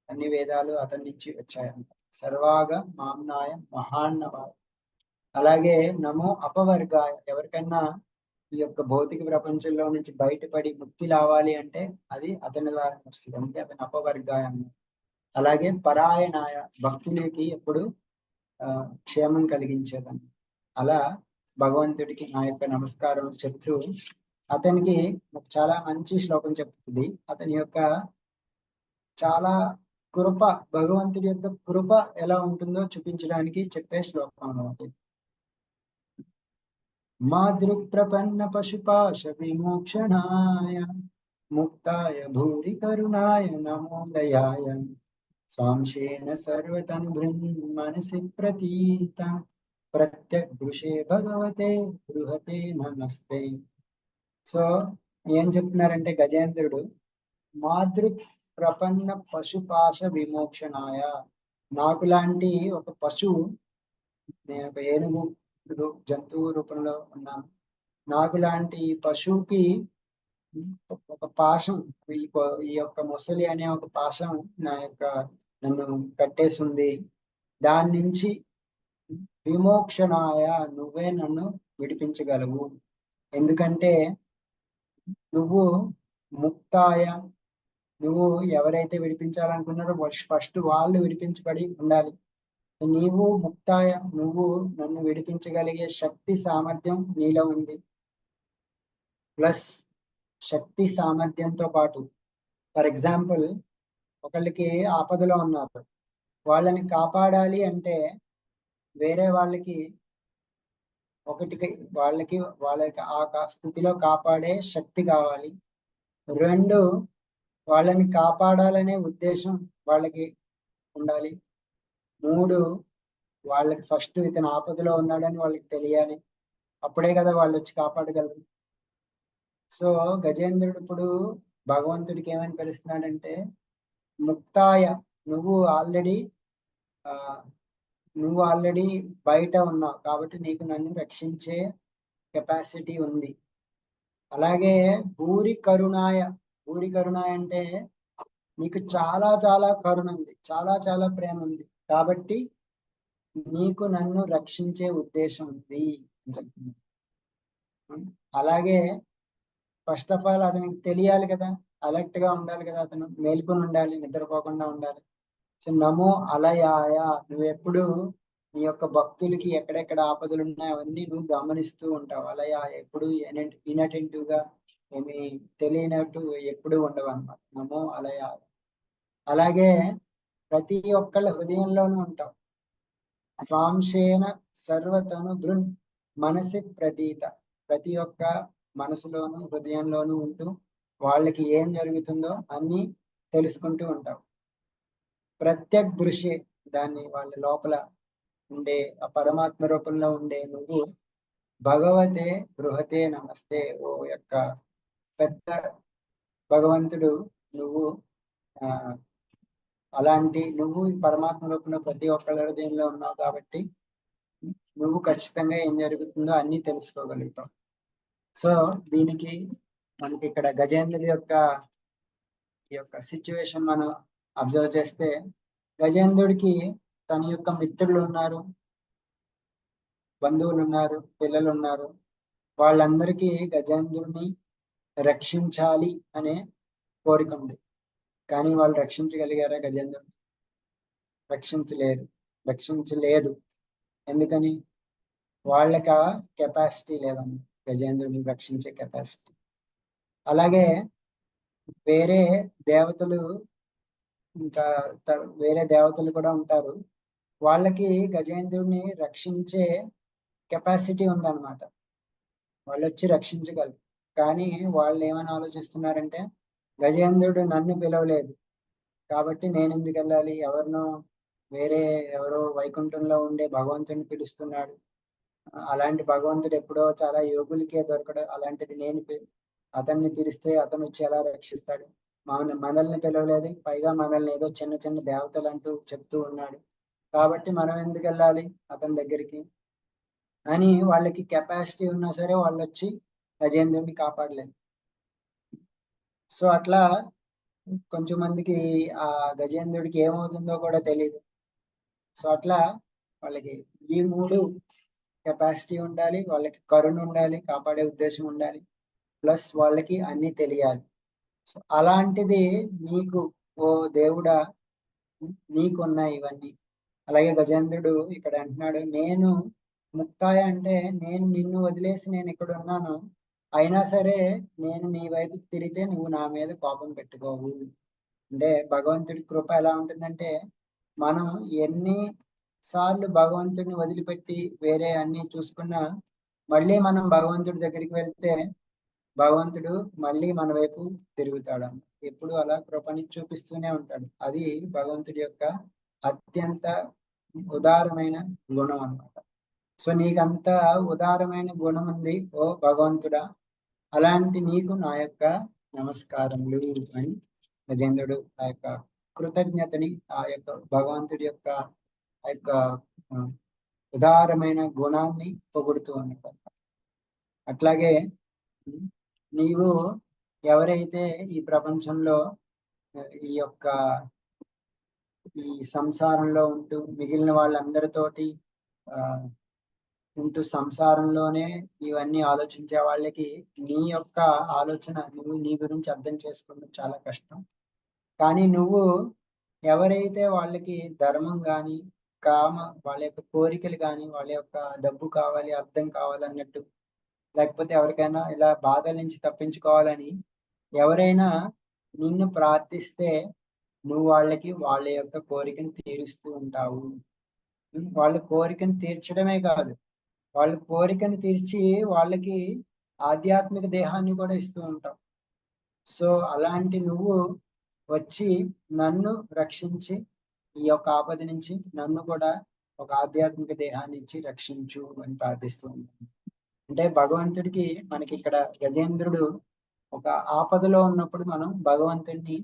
అన్ని వేదాలు అతని నుంచి వచ్చాయంట. సర్వాగ మామ్నాయ మహాన్నవాయ. అలాగే నమో అపవర్గాయ, ఎవరికన్నా ఈ యొక్క భౌతిక ప్రపంచంలో నుంచి బయటపడి ముక్తి రావాలి అంటే అది అతని ద్వారా వస్తుంది, అంటే అతని అపవర్గాయ అన్నారు. అలాగే పరాయణాయ, భక్తులకి ఎప్పుడు క్షేమం కలిగించేదని. అలా భగవంతుడికి నా యొక్క నమస్కారం చెప్తూ అతనికి చాలా మంచి శ్లోకం చెప్తుంది. అతని యొక్క చాలా కృప, భగవంతుడి యొక్క కృప ఎలా ఉంటుందో చూపించడానికి చెప్పే శ్లోకం అన్నమాట. మాదృక్ ప్రపన్న పశుపాశ విమోక్షణాయ ముక్తాయ భూరి కరుణాయ నమోదయాయ స్వాంశేన సర్వతను మనసి ప్రతీత ప్రత్యదృశే భగవతే బృహతే నమస్తే. సో ఏం చెప్తున్నారంటే గజేంద్రుడు మాదృక్ ప్రపన్న పశుపాశ విమోక్షణాయ, నాకు లాంటి ఒక పశువు, నేను ఒక ఏనుగు జంతువు రూపంలో ఉన్నాను, నాకు లాంటి పశువుకి ఒక పాశం, ఈ యొక్క ముసలి అనే ఒక పాశం నన్ను కట్టేసింది, దాని నుంచి విమోక్షణాయ, నువ్వే నన్ను విడిపించగలవు. ఎందుకంటే నువ్వు ముక్తాయ, నువ్వు ఎవరైతే విడిపించాలనుకున్నారో ఫస్ట్ వాళ్ళు విడిపించబడి ఉండాలి. నీవు ముక్తాయ, నువ్వు నన్ను విడిపించగలిగే శక్తి సామర్థ్యం నీలో ఉంది. ప్లస్ శక్తి సామర్థ్యంతో పాటు, ఫర్ ఎగ్జాంపుల్ ఒకళ్ళకి ఆపదలో ఉన్నారు, వాళ్ళని కాపాడాలి అంటే వేరే వాళ్ళకి వాళ్ళకి ఆ స్థితిలో కాపాడే శక్తి కావాలి. 2, వాళ్ళని కాపాడాలనే ఉద్దేశం వాళ్ళకి ఉండాలి. 3, వాళ్ళకి ఫస్ట్ ఇతను ఆపదలో ఉన్నాడని వాళ్ళకి తెలియాలి, అప్పుడే కదా వాళ్ళు వచ్చి కాపాడగలరు. సో గజేంద్రుడు ఇప్పుడు భగవంతుడికి ఏమని పిలుస్తున్నాడంటే ముక్తాయ, నువ్వు ఆల్రెడీ బయట ఉన్నావు కాబట్టి నీకు నన్ను రక్షించే కెపాసిటీ ఉంది. అలాగే భూరి కరుణాయ, భూరి కరుణాయ అంటే నీకు చాలా చాలా కరుణ ఉంది, చాలా చాలా ప్రేమ ఉంది, కాబట్టి నీకు నన్ను రక్షించే ఉద్దేశం ఉంది అని చెప్తున్నాడు. అలాగే ఫస్ట్ ఆఫ్ ఆల్ అతనికి తెలియాలి కదా, అలర్ట్ గా ఉండాలి కదా, అతను మేల్కొని ఉండాలి, నిద్రపోకుండా ఉండాలి. సో నమో అలయాయ, నువ్వెప్పుడు నీ యొక్క భక్తులకి ఎక్కడెక్కడ ఆపదలు ఉన్నాయో అవన్నీ నువ్వు గమనిస్తూ ఉంటావు. అలయాయ, ఎప్పుడు ఇన్అటెంటివ్ గా ఏమి తెలియనట్టు ఎప్పుడు ఉండవు అన్నమాట. నమో అలయాయ. అలాగే ప్రతి ఒక్కళ్ళ హృదయంలోనూ ఉంటావు. స్వాంశేన సర్వతను బృన్ మనసి ప్రతీత, ప్రతి ఒక్క మనసులోను హృదయంలోనూ ఉంటూ వాళ్ళకి ఏం జరుగుతుందో అన్ని తెలుసుకుంటూ ఉంటావు. ప్రత్యదృశే, దాన్ని వాళ్ళ లోపల ఉండే ఆ పరమాత్మ రూపంలో ఉండే నువ్వు భగవతే బృహతే నమస్తే, ఓ యొక్క పెద్ద భగవంతుడు నువ్వు, అలాంటి నువ్వు పరమాత్మ రూపంలో ప్రతి ఒక్కళ్ళ హృదయంలో ఉన్నావు కాబట్టి నువ్వు ఖచ్చితంగా ఏం జరుగుతుందో అన్ని తెలుసుకోగలుగుతావు. సో దీనికి మనకి ఇక్కడ గజేంద్రుడి యొక్క సిచ్యువేషన్ మనం అబ్జర్వ్ చేస్తే, గజేంద్రుడికి తన యొక్క మిత్రులు ఉన్నారు, బంధువులు ఉన్నారు, పిల్లలు ఉన్నారు. వాళ్ళందరికీ గజేంద్రుడిని రక్షించాలి అనే కోరిక ఉంది. కానీ వాళ్ళు రక్షించగలిగారా? గజేంద్రుడిని రక్షించలేదు. ఎందుకని? వాళ్ళకి ఆ కెపాసిటీ లేదన్న, గజేంద్రుడిని రక్షించే కెపాసిటీ. అలాగే వేరే దేవతలు ఇంకా వేరే దేవతలు కూడా ఉంటారు. వాళ్ళకి గజేంద్రుడిని రక్షించే కెపాసిటీ ఉందన్నమాట. వాళ్ళొచ్చి రక్షించగలరు. కానీ వాళ్ళు ఏమని ఆలోచిస్తున్నారంటే, గజేంద్రుడు నన్ను పిలవలేదు కాబట్టి నేనెందుకెళ్ళాలి? ఎవరో వైకుంఠంలో ఉండే భగవంతుడిని పిలుస్తున్నాడు. అలాంటి భగవంతుడు ఎప్పుడో చాలా యోగులకే దొరకడు. అలాంటిది అతన్ని పిలిస్తే అతనొచ్చి ఎలా రక్షిస్తాడు? మనల్ని పిలవలేదు. పైగా మనల్ని ఏదో చిన్న చిన్న దేవతలంటూ చెప్తూ ఉన్నాడు. కాబట్టి మనం ఎందుకెళ్ళాలి అతని దగ్గరికి? అని వాళ్ళకి కెపాసిటీ ఉన్నా సరే వాళ్ళొచ్చి గజేంద్రుడిని కాపాడలేదు. సో అట్లా కొంచెం మందికి ఆ గజేంద్రుడికి ఏమవుతుందో కూడా తెలీదు. సో అట్లా వాళ్ళకి ఈ 3 కెపాసిటీ ఉండాలి, వాళ్ళకి కరుణ ఉండాలి, కాపాడే ఉద్దేశం ఉండాలి, ప్లస్ వాళ్ళకి అన్నీ తెలియాలి. సో అలాంటిది నీకు ఓ దేవుడా నీకున్నాయి ఇవన్నీ. అలాగే గజేంద్రుడు ఇక్కడ అంటున్నాడు, నేను ముక్తాయ అంటే నేను నిన్ను వదిలేసి నేను ఇక్కడ ఉన్నాను. అయినా సరే నేను నీ వైపుకి తిరిగితే నువ్వు నా మీద కోపం పెట్టుకోవు. అంటే భగవంతుడి కృప ఎలా ఉంటుందంటే, మనం ఎన్ని సార్లు భగవంతుడిని వదిలిపెట్టి వేరే అన్ని చూసుకున్నా, మళ్ళీ మనం భగవంతుడి దగ్గరికి వెళ్తే భగవంతుడు మళ్ళీ మన వైపు తిరుగుతాడు. ఎప్పుడు అలా కృపని చూపిస్తూనే ఉంటాడు. అది భగవంతుడి యొక్క అత్యంత ఉదారమైన గుణం అన్నమాట. సో నీకంత ఉదారమైన గుణం ఉంది ఓ భగవంతుడా, అలాంటి నీకు నా యొక్క నమస్కారములు అని గజేంద్రుడు ఆ యొక్క కృతజ్ఞతని ఆ యొక్క భగవంతుడి యొక్క ఆ యొక్క ఉదారమైన గుణాన్ని పొగుడుతూ ఉన్నాడు. అట్లాగే నీవు ఎవరైతే ఈ ప్రపంచంలో ఈ యొక్క ఈ సంసారంలో ఉంటూ మిగిలిన వాళ్ళందరితోటి ఉంటూ సంసారంలోనే ఇవన్నీ ఆలోచించే వాళ్ళకి నీ యొక్క ఆలోచన నువ్వు నీ గురించి అర్థం చేసుకోవడం చాలా కష్టం. కానీ నువ్వు ఎవరైతే వాళ్ళకి ధర్మం కానీ వాళ్ళ యొక్క కోరికలు కానీ వాళ్ళ యొక్క డబ్బు కావాలి అర్థం కావాలన్నట్టు, లేకపోతే ఎవరికైనా ఇలా బాధల నుంచి తప్పించుకోవాలని ఎవరైనా నిన్ను ప్రార్థిస్తే నువ్వు వాళ్ళ యొక్క కోరికను తీరుస్తూ ఉంటావు. వాళ్ళ కోరికను తీర్చడమే కాదు, వాళ్ళ కోరికను తీర్చి వాళ్ళకి ఆధ్యాత్మిక దేహాన్ని కూడా ఇస్తూ ఉంటావు. సో అలాంటి నువ్వు వచ్చి నన్ను రక్షించి ఈ యొక్క ఆపద నుంచి నన్ను కూడా ఒక ఆధ్యాత్మిక దేహాన్ని ఇచ్చి రక్షించు అని ప్రార్థిస్తూ ఉంటాను. అంటే భగవంతుడికి మనకి ఇక్కడ గజేంద్రుడు ఒక ఆపదలో ఉన్నప్పుడు మనం భగవంతుడిని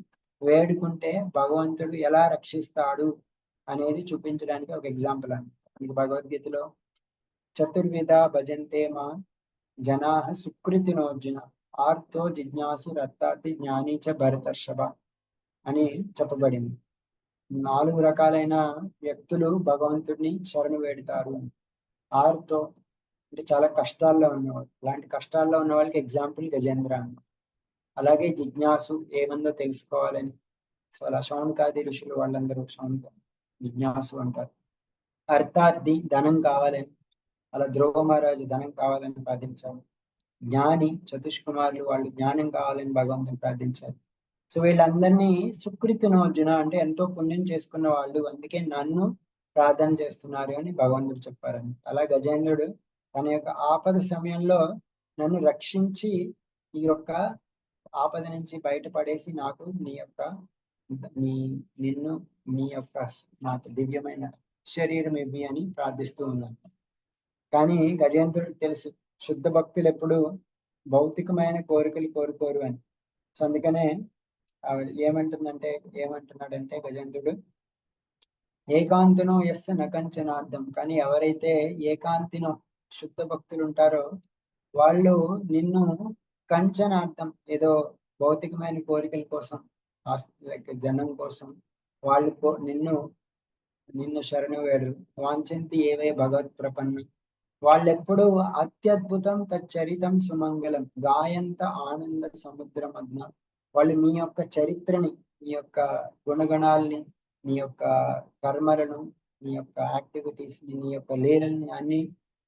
వేడుకుంటే భగవంతుడు ఎలా రక్షిస్తాడు అనేది చూపించడానికి ఒక ఎగ్జాంపుల్ అని భగవద్గీతలో చతుర్విధ భజంతే మా జనా సుకృతినోర్జున ఆర్తో జిజ్ఞాసు రత్తాతి జ్ఞాని చ భరతర్షభ అని చెప్పబడింది. 4 రకాలైన వ్యక్తులు భగవంతుడిని శరణు వేడుతారు. ఆర్తో అంటే చాలా కష్టాల్లో ఉన్నవాళ్ళు. అలాంటి కష్టాల్లో ఉన్న వాళ్ళకి ఎగ్జాంపుల్ గజేంద్ర. అలాగే జిజ్ఞాసు ఏమందో తెలుసుకోవాలని, సో అలా శౌనకాది ఋషులు వాళ్ళందరూ జిజ్ఞాసు అంటారు. అర్థార్థి ధనం కావాలని, అలా ధ్రువ మహారాజు ధనం కావాలని ప్రార్థించారు. జ్ఞాని చతుష్కుమారులు వాళ్ళు జ్ఞానం కావాలని భగవంతుని ప్రార్థించారు. సో వీళ్ళందరినీ సుకృతినోర్జున అంటే ఎంతో పుణ్యం చేసుకున్న వాళ్ళు, అందుకే నన్ను ప్రార్థన చేస్తున్నారు అని భగవంతుడు చెప్పారని. అలా గజేంద్రుడు తన యొక్క ఆపద సమయంలో నన్ను రక్షించి ఈ యొక్క ఆపద నుంచి బయటపడేసి నాకు నీ యొక్క నాకు దివ్యమైన శరీరం ఇవ్వి అని ప్రార్థిస్తూ ఉన్నాను. కానీ గజేంద్రుడికి తెలుసు శుద్ధ భక్తులు ఎప్పుడు భౌతికమైన కోరికలు కోరుకోరు అని. సో అందుకనే ఏమంటున్నాడంటే గజేంద్రుడు, ఏకాంతినో ఎస్స నకంచనార్థం. కానీ ఎవరైతే ఏకాంతినో శుద్ధ భక్తులు ఉంటారో వాళ్ళు నిన్ను కంచనార్థం ఏదో భౌతికమైన కోరికల కోసం లైక్ జనం కోసం వాళ్ళు నిన్ను శరణు వేడరు. వాంఛంతి ఏవే భగవత్ ప్రపన్న. వాళ్ళెప్పుడు అత్యద్భుతం తచ్చరితం సుమంగళం గాయంత ఆనంద సముద్రం అజ్ఞ. వాళ్ళు నీ యొక్క చరిత్రని, నీ యొక్క గుణగణాలని, నీ యొక్క కర్మలను, నీ యొక్క యాక్టివిటీస్ ని, నీ యొక్క లీలల్ని అన్ని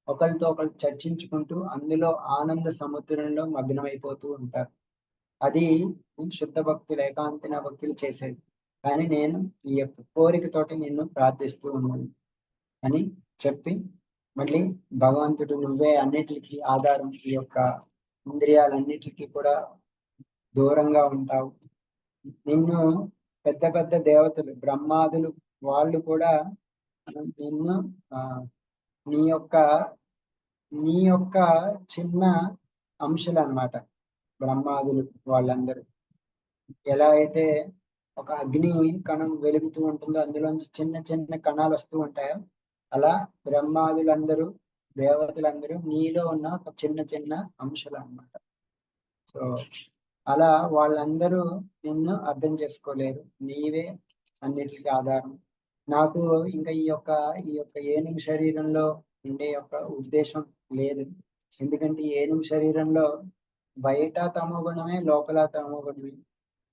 ఒకరితో ఒకరు చర్చించుకుంటూ అందులో ఆనంద సముద్రంలో మగ్నమైపోతూ ఉంటారు. అది శుద్ధ భక్తులు ఏకాంతిన భక్తులు చేసేది. కానీ నేను ఈ యొక్క కోరికతోటి నిన్ను ప్రార్థిస్తూ ఉన్నాను అని చెప్పి మళ్ళీ భగవంతుడు నువ్వే అన్నిటికీ ఆధారం, ఈ యొక్క ఇంద్రియాలన్నిటికీ కూడా దూరంగా ఉంటావు. నిన్ను పెద్ద పెద్ద దేవతలు బ్రహ్మాదులు వాళ్ళు కూడా నిన్ను నీ యొక్క చిన్న అంశాలు అన్నమాట. బ్రహ్మాదులు వాళ్ళందరూ ఎలా అయితే ఒక అగ్ని కణం వెలుగుతూ ఉంటుందో అందులోంచి చిన్న చిన్న కణాలు వస్తూ ఉంటాయో, అలా బ్రహ్మాదులందరూ దేవతలందరూ నీలో ఉన్న ఒక చిన్న చిన్న అంశాలు అన్నమాట. సో అలా వాళ్ళందరూ నిన్ను అర్థం చేసుకోలేరు. నీవే అన్నిటికీ ఆధారం. నాకు ఇంకా ఈ యొక్క ఏనుగు శరీరంలో ఉండే యొక్క ఉద్దేశం లేదు. ఎందుకంటే ఈ ఏనుగు శరీరంలో బయట తమో గుణమే, లోపల తమో గుణమే.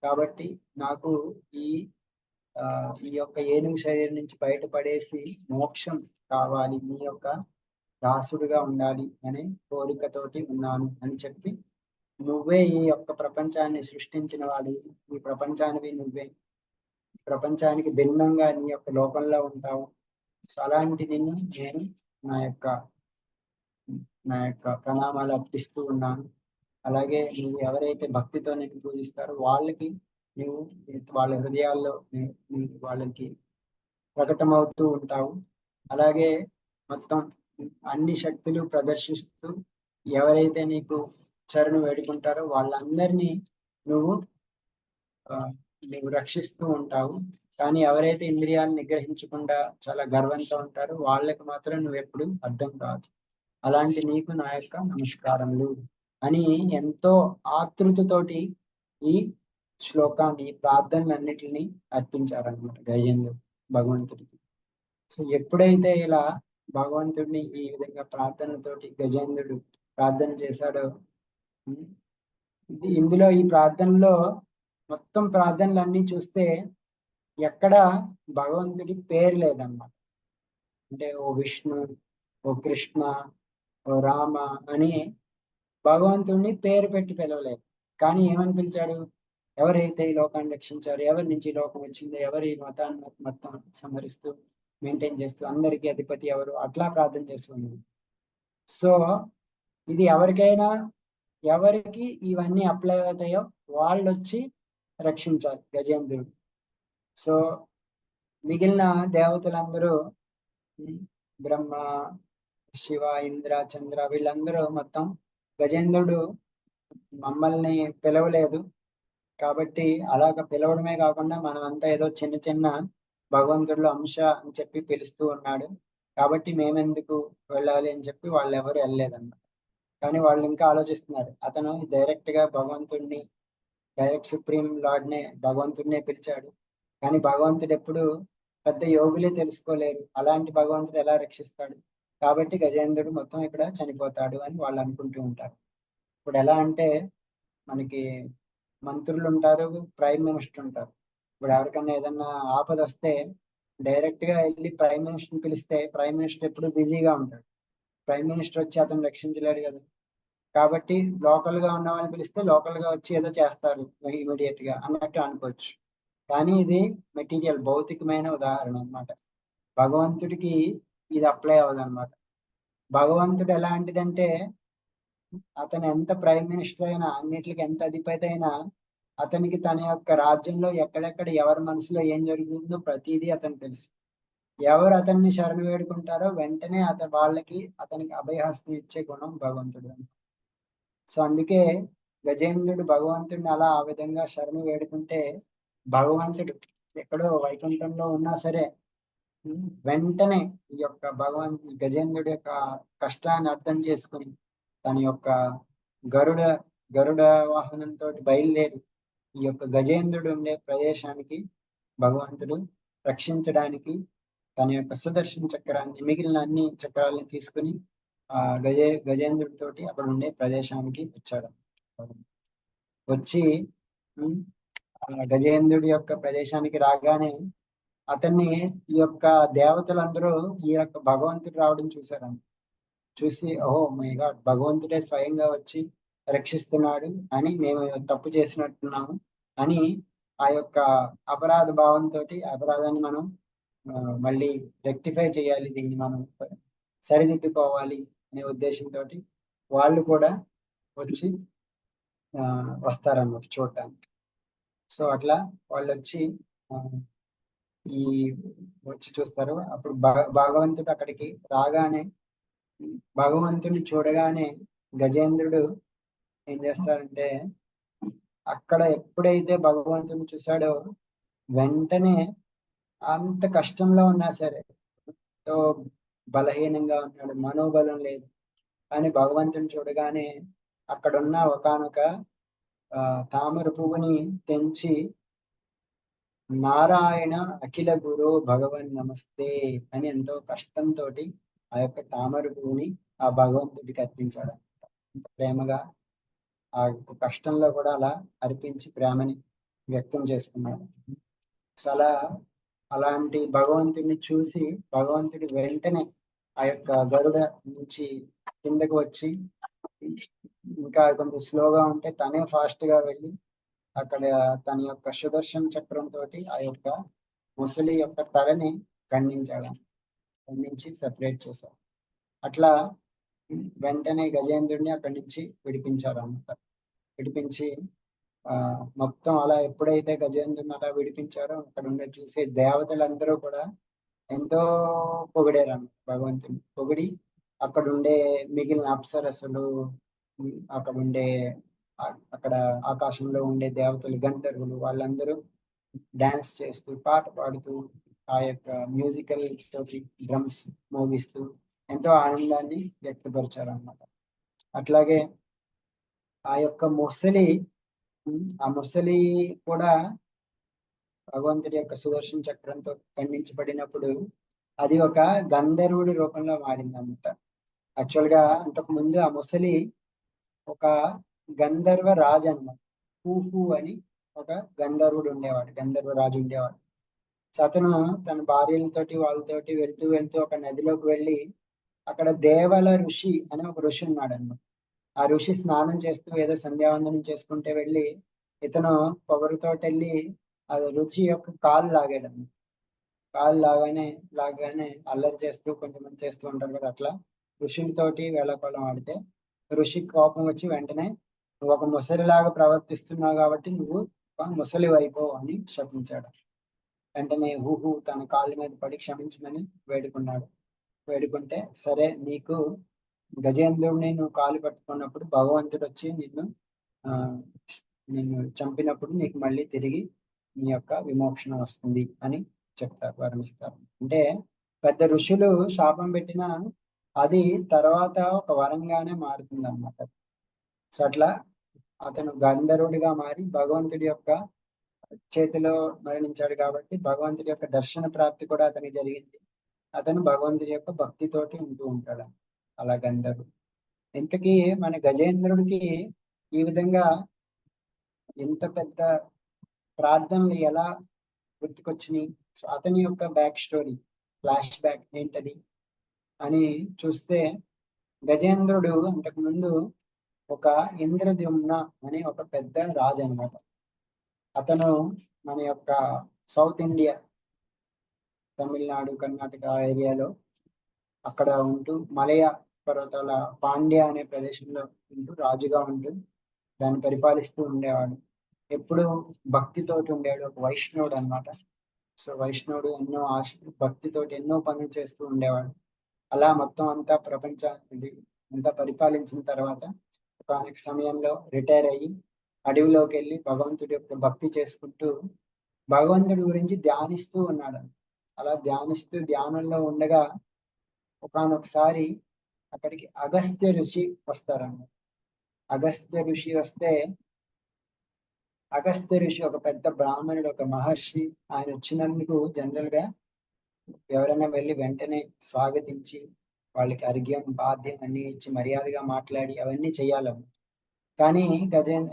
కాబట్టి నాకు ఈ యొక్క ఏనుగు శరీరం నుంచి బయటపడేసి మోక్షం కావాలి, నీ యొక్క దాసుడుగా ఉండాలి అనే కోరికతోటి ఉన్నాను అని చెప్పి, నువ్వే ఈ యొక్క ప్రపంచాన్ని సృష్టించిన వాడివి, ఈ ప్రపంచానివి నువ్వే, ప్రపంచానికి భిన్నంగా నీ యొక్క లోకంలో ఉంటావు. సో అలాంటి నిన్ను నేను నా యొక్క ప్రణామాలు అర్పిస్తూ ఉన్నాను. అలాగే నువ్వు ఎవరైతే భక్తితో నిన్ను పూజిస్తారో వాళ్ళకి నువ్వు వాళ్ళ హృదయాల్లో వాళ్ళకి ప్రకటమవుతూ ఉంటావు. అలాగే మొత్తం అన్ని శక్తులు ప్రదర్శిస్తూ ఎవరైతే నీకు శరణు వేడుకుంటారో వాళ్ళందరినీ నువ్వు రక్షిస్తూ ఉంటావు. కానీ ఎవరైతే ఇంద్రియాలను నిగ్రహించకుండా చాలా గర్వంతో ఉంటారో వాళ్ళకి మాత్రం నువ్వు ఎప్పుడు అర్థం కాదు. అలాంటి నీకు నా యొక్క నమస్కారములు అని ఎంతో ఆతృతతోటి ఈ శ్లోకాన్ని, ప్రార్థనలన్నిటిని అర్పించారనమాట గజేంద్రుడు భగవంతుడికి. సో ఎప్పుడైతే ఇలా భగవంతుడిని ఈ విధంగా ప్రార్థనతోటి గజేంద్రుడు ప్రార్థన చేశాడో, ఇందులో ఈ ప్రార్థనలో మొత్తం ప్రార్థనలన్నీ చూస్తే ఎక్కడ భగవంతుడి పేరు లేదన్నమాట. అంటే ఓ విష్ణు, ఓ కృష్ణ, ఓ రామ అని భగవంతుడిని పేరు పెట్టి పిలవలేదు. కానీ ఏమని పిలిచాడు? ఎవరైతే ఈ లోకాన్ని రక్షించారు, ఎవరి నుంచి ఈ లోకం వచ్చిందో, ఎవరి మతాన్ని మొత్తం సంహరిస్తూ మెయింటైన్ చేస్తూ అందరికీ అధిపతి ఎవరు, అట్లా ప్రార్థన చేస్తున్నాడు. సో ఇది ఎవరికి ఇవన్నీ అప్లై అవుతాయో వాళ్ళు వచ్చి రక్షించాలి గజేంద్రుడు. సో మిగిలిన దేవతలందరూ బ్రహ్మ, శివ, ఇంద్ర, చంద్ర వీళ్ళందరూ మొత్తం గజేంద్రుడు మమ్మల్ని పిలవలేదు కాబట్టి అలాగ పిలవడమే కాకుండా మనం అంతా ఏదో చిన్న చిన్న భగవంతుడిలో అంశ అని చెప్పి పిలుస్తూ ఉన్నాడు కాబట్టి మేమెందుకు వెళ్ళాలి అని చెప్పి వాళ్ళు ఎవరు వెళ్ళలేదన్నమాట. కానీ వాళ్ళు ఇంకా ఆలోచిస్తున్నారు, అతను డైరెక్ట్ గా భగవంతుడిని, డైరెక్ట్ సుప్రీం లార్డ్నే భగవంతుడినే పిలిచాడు. కానీ భగవంతుడు ఎప్పుడు పెద్ద యోగులే తెలుసుకోలేరు, అలాంటి భగవంతుడు ఎలా రక్షిస్తాడు? కాబట్టి గజేంద్రుడు మొత్తం ఇక్కడ చనిపోతాడు అని వాళ్ళు అనుకుంటూ ఉంటారు. ఇప్పుడు ఎలా అంటే మనకి మంత్రులు ఉంటారు, ప్రైమ్ మినిస్టర్ ఉంటారు. ఇప్పుడు ఎవరికన్నా ఏదన్నా ఆపద వస్తే డైరెక్ట్ గా వెళ్ళి ప్రైమ్ మినిస్టర్ని పిలిస్తే ప్రైమ్ మినిస్టర్ ఎప్పుడు బిజీగా ఉంటాడు. ప్రైమ్ మినిస్టర్ వచ్చి అతను రక్షించలేడు కదా. కాబట్టి లోకల్ గా ఉన్న వాళ్ళని పిలిస్తే లోకల్ గా వచ్చి ఏదో చేస్తారు ఇమీడియట్ గా అన్నట్టు అనుకోవచ్చు. కానీ ఇది మెటీరియల్, భౌతికమైన ఉదాహరణ అన్నమాట. భగవంతుడికి ఇది అప్లై అవ్వదన్నమాట. భగవంతుడు ఎలాంటిదంటే అతను ఎంత ప్రైమ్ మినిస్టర్ అయినా, అన్నిటికి ఎంత అధిపతి అయినా, అతనికి తన యొక్క రాజ్యంలో ఎక్కడెక్కడ ఎవరి మనసులో ఏం జరుగుతుందో ప్రతిదీ అతను తెలుసు. ఎవరు అతన్ని శరణు వేడుకుంటారో వెంటనే అతనికి అభయహస్తం ఇచ్చే గుణం భగవంతుడు. సో అందుకే గజేంద్రుడు భగవంతుడిని అలా ఆ విధంగా శరణు వేడుకుంటే భగవంతుడు ఎక్కడో వైకుంఠంలో ఉన్నా సరే వెంటనే ఈ యొక్క గజేంద్రుడి యొక్క కష్టాన్ని అర్థం చేసుకుని తన యొక్క గరుడ వాహనంతో బయలుదేరి ఈ యొక్క గజేంద్రుడు ఉండే ప్రదేశానికి భగవంతుడు రక్షించడానికి తన యొక్క సుదర్శన చక్రాన్ని, మిగిలిన అన్ని చక్రాలను తీసుకుని గజేంద్రుడితోటి అక్కడ ఉండే ప్రదేశానికి వచ్చాడు. వచ్చి గజేంద్రుడి యొక్క ప్రదేశానికి రాగానే అతన్ని ఈ యొక్క దేవతలందరూ ఈ యొక్క భగవంతుడు రావడం చూశారండి. చూసి ఓహో మై గాడ్, భగవంతుడే స్వయంగా వచ్చి రక్షిస్తున్నాడు అని మేము తప్పు చేసినట్టున్నాము అని ఆ యొక్క అపరాధ భావంతో అపరాధాన్ని మనం మళ్ళీ రెక్టిఫై చేయాలి, దీన్ని మనం సరిదిద్దుకోవాలి అనే ఉద్దేశంతో వాళ్ళు కూడా వచ్చి వస్తారన్నమాట చూడటానికి. సో అట్లా వాళ్ళు వచ్చి ఈ వచ్చి చూస్తారు. అప్పుడు భగవంతుడు అక్కడికి రాగానే, భగవంతుడిని చూడగానే గజేంద్రుడు ఏం చేస్తారంటే, అక్కడ ఎప్పుడైతే భగవంతుని చూశాడో వెంటనే అంత కష్టంలో ఉన్నా సరే, ఎంతో బలహీనంగా ఉన్నాడు, మనోబలం లేదు, కానీ భగవంతుని చూడగానే అక్కడున్న ఒకానొక తామర పువ్వుని తెంచి నారాయణ అఖిల గురు భగవన్ నమస్తే అని ఎంతో కష్టంతో ఆ యొక్క తామర పువ్వుని ఆ భగవంతుడికి అర్పించాడు. ప్రేమగా ఆ కష్టంలో కూడా అలా అర్పించి ప్రేమని వ్యక్తం చేసుకున్నాడు. సో అలాంటి భగవంతుడిని చూసి భగవంతుడి వెంటనే ఆ యొక్క గరుడ నుంచి కిందకు వచ్చి, ఇంకా కొంచెం స్లోగా ఉంటే తనే ఫాస్ట్ గా వెళ్ళి అక్కడ తన యొక్క సుదర్శన చక్రంతో ఆ యొక్క ముసలి యొక్క తలని ఖండించి సెపరేట్ చేశారు. అట్లా వెంటనే గజేంద్రుడిని అక్కడి నుంచి విడిపించారు అన్నమాట. విడిపించి మొత్తం అలా ఎప్పుడైతే గజేంద్రుని అలా విడిపించారో అక్కడ ఉండే చూసే దేవతలందరూ కూడా ఎంతో పొగిడారు భగవంతుని. పొగిడి అక్కడ ఉండే మిగిలిన అప్సరసులు, అక్కడ ఆకాశంలో ఉండే దేవతలు, గంధర్వులు, వాళ్ళందరూ డాన్స్ చేస్తూ పాట పాడుతూ ఆ యొక్క మ్యూజికల్ తోటి డ్రమ్స్ మోగిస్తూ ఎంతో ఆనందాన్ని వ్యక్తపరిచారు అన్నమాట. అట్లాగే ఆ యొక్క ముసలి కూడా భగవంతుడి యొక్క సుదర్శన చక్రంతో ఖండించబడినప్పుడు అది ఒక గంధర్వుడి రూపంలో మారింది అన్నమాట. యాక్చువల్ గా అంతకు ముందు ఆ ముసలి ఒక గంధర్వ రాజు అన్నమాట. హూహు అని ఒక గంధర్వుడు ఉండేవాడు, గంధర్వ రాజు ఉండేవాడు. సో అతను తన భార్యలతోటి వాళ్ళతోటి వెళ్తూ ఒక నదిలోకి వెళ్ళి అక్కడ దేవల ఋషి అని ఒక ఋషి ఉన్నాడు అన్నమాట. ఆ ఋషి స్నానం చేస్తూ ఏదో సంధ్యావందనం చేసుకుంటే వెళ్ళి ఇతను పొగరుతోటి వెళ్ళి ఆ ఋషి యొక్క కాలు లాగాడు అన్నమాట. కాలు లాగానే అల్లరి చేస్తూ కొంతమంది చేస్తూ ఉంటారు కదా, అట్లా ఋషులతోటి వేళకోళం ఆడితే ఋషికి కోపం వచ్చి వెంటనే నువ్వు ఒక ముసలిలాగా ప్రవర్తిస్తున్నావు కాబట్టి నువ్వు ముసలి వైపో అని శపించాడు. వెంటనే హూహు తన కాళ్ళ మీద పడి క్షమించమని వేడుకుంటే, సరే నీకు గజేంద్రుడిని నువ్వు కాలు పట్టుకున్నప్పుడు భగవంతుడు వచ్చి నిన్ను చంపినప్పుడు నీకు మళ్ళీ తిరిగి నీ యొక్క విమోక్షణ వస్తుంది అని చెప్తారు, వరమిస్తారు. అంటే పెద్ద ఋషులు శాపం పెట్టినా అది తర్వాత ఒక వరంగానే మారుతుంది అన్నమాట. సో అట్లా అతను గంధర్వుడిగా మారి భగవంతుడి యొక్క చేతిలో మరణించాడు కాబట్టి భగవంతుడి యొక్క దర్శన ప్రాప్తి కూడా అతనికి జరిగింది. అతను భగవంతుడి యొక్క భక్తితోటి ఉంటూ ఉంటాడు అలా గంధర్వుడు. ఇంతకీ మన గజేంద్రుడికి ఈ విధంగా ఎంత పెద్ద ప్రార్థనలు ఎలా గుర్తుకొచ్చినాయి? సో అతని యొక్క బ్యాక్ స్టోరీ, ఫ్లాష్ బ్యాక్ ఏంటది అని చూస్తే, గజేంద్రుడు అంతకుముందు ఒక ఇంద్రద్యుమ్న అనే ఒక పెద్ద రాజు అన్నమాట. అతను మన యొక్క సౌత్ ఇండియా, తమిళనాడు, కర్ణాటక ఏరియాలో అక్కడ ఉంటూ మలయ పర్వతాల పాండ్య అనే ప్రదేశంలో ఉంటూ రాజుగా ఉంటూ దాన్ని పరిపాలిస్తూ ఉండేవాడు. ఎప్పుడు భక్తితోటి ఉండేవాడు, ఒక వైష్ణవుడు అన్నమాట. సో వైష్ణవుడు భక్తితోటి ఎన్నో పనులు చేస్తూ ఉండేవాడు. అలా మొత్తం అంతా అంతా పరిపాలించిన తర్వాత ఒకానొక సమయంలో రిటైర్ అయ్యి అడవిలోకి వెళ్ళి భగవంతుడి యొక్క భక్తి చేసుకుంటూ భగవంతుడి గురించి ధ్యానిస్తూ ఉన్నాడు. అలా ధ్యానిస్తూ ధ్యానంలో ఉండగా ఒకానొకసారి అక్కడికి అగస్త్య ఋషి వస్తారన్నమాట. అగస్త్య ఋషి వస్తే, అగస్త్య ఋషి ఒక పెద్ద బ్రాహ్మణుడు, ఒక మహర్షి. ఆయన వచ్చినందుకు జనరల్ గా ఎవరైనా వెళ్ళి వెంటనే స్వాగతించి వాళ్ళకి అర్ఘ్యం బాధ్యం అన్ని ఇచ్చి మర్యాదగా మాట్లాడి అవన్నీ చెయ్యాలన్నమాట. కానీ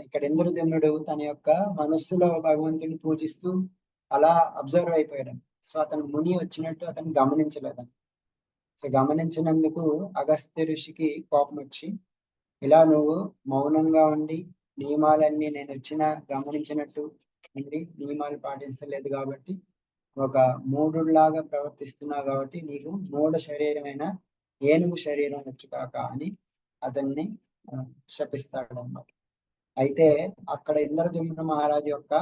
ఇక్కడ ఇంద్రద్యుమ్నుడు తన యొక్క మనస్సులో భగవంతుని పూజిస్తూ అలా అబ్జర్వ్ అయిపోయాడు. సో అతను ముని వచ్చినట్టు అతను గమనించలేదు. సో గమనించినందుకు అగస్త్య ఋషికి కోపం వచ్చి, ఇలా నువ్వు మౌనంగా ఉండి నియమాలన్నీ నేను గమనించినట్టు ఉండి నియమాలు పాటించలేదు కాబట్టి ఒక మూఢుడిలాగా ప్రవర్తిస్తున్నావు కాబట్టి నీకు మూఢ శరీరమైన ఏనుగు శరీరం వచ్చు కాక అని అతన్ని శపిస్తాడు అన్నమాట. అయితే అక్కడ ఇంద్రద్యుమ్న మహారాజు యొక్క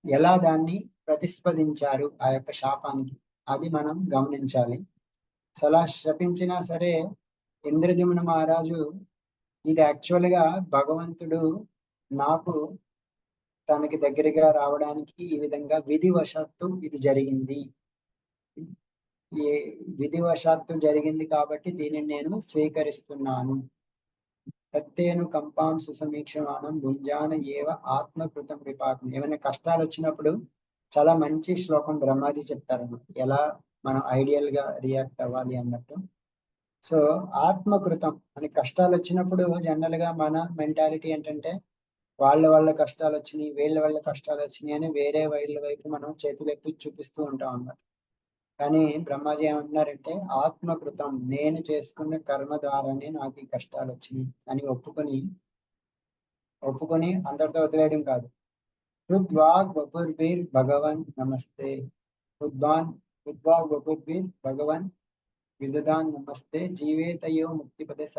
ఎలా దాన్ని ప్రతిస్పందించారు ఆ యొక్క శాపానికి, అది మనం గమనించాలి. అలా శపించినా సరే ఇంద్రద్యుమ్న మహారాజు ఇది యాక్చువల్గా భగవంతుడు నాకు తనకి దగ్గరగా రావడానికి ఈ విధంగా విధివశాత్తు ఇది జరిగింది, విధివశాత్తు జరిగింది కాబట్టి దీనిని నేను స్వీకరిస్తున్నాను. సత్యేను కంపాం సుసమీక్షమానం భుంజాన ఏవ ఆత్మకృతం విపాకం. ఏమైనా కష్టాలు వచ్చినప్పుడు చాలా మంచి శ్లోకం బ్రహ్మాజీ చెప్తారన్నమాట, ఎలా మనం ఐడియల్ గా రియాక్ట్ అవ్వాలి అన్నట్టు. సో ఆత్మకృతం అని కష్టాలు వచ్చినప్పుడు జనరల్ గా మన మెంటాలిటీ ఏంటంటే వాళ్ళ కష్టాలు వచ్చినాయి, వీళ్ళ కష్టాలు వచ్చినాయి అని వేరే వాళ్ళ వైపు మనం చేతులు ఎత్తి చూపిస్తూ ఉంటాం అన్నమాట. కానీ బ్రహ్మాజీ ఏమంటున్నారంటే ఆత్మకృతం, నేను చేసుకున్న కర్మ ద్వారానే నాకు ఈ కష్టాలు వచ్చినాయి అని ఒప్పుకొని అందరితో వదిలేయడం కాదు. హృద్వాగ్ వపుర్బీర్ భగవన్ నమస్తే, హృద్వాగ్ వపుర్బీర్ భగవన్ విదదాన్ నమస్తే జీవేతయో ముక్తిపదస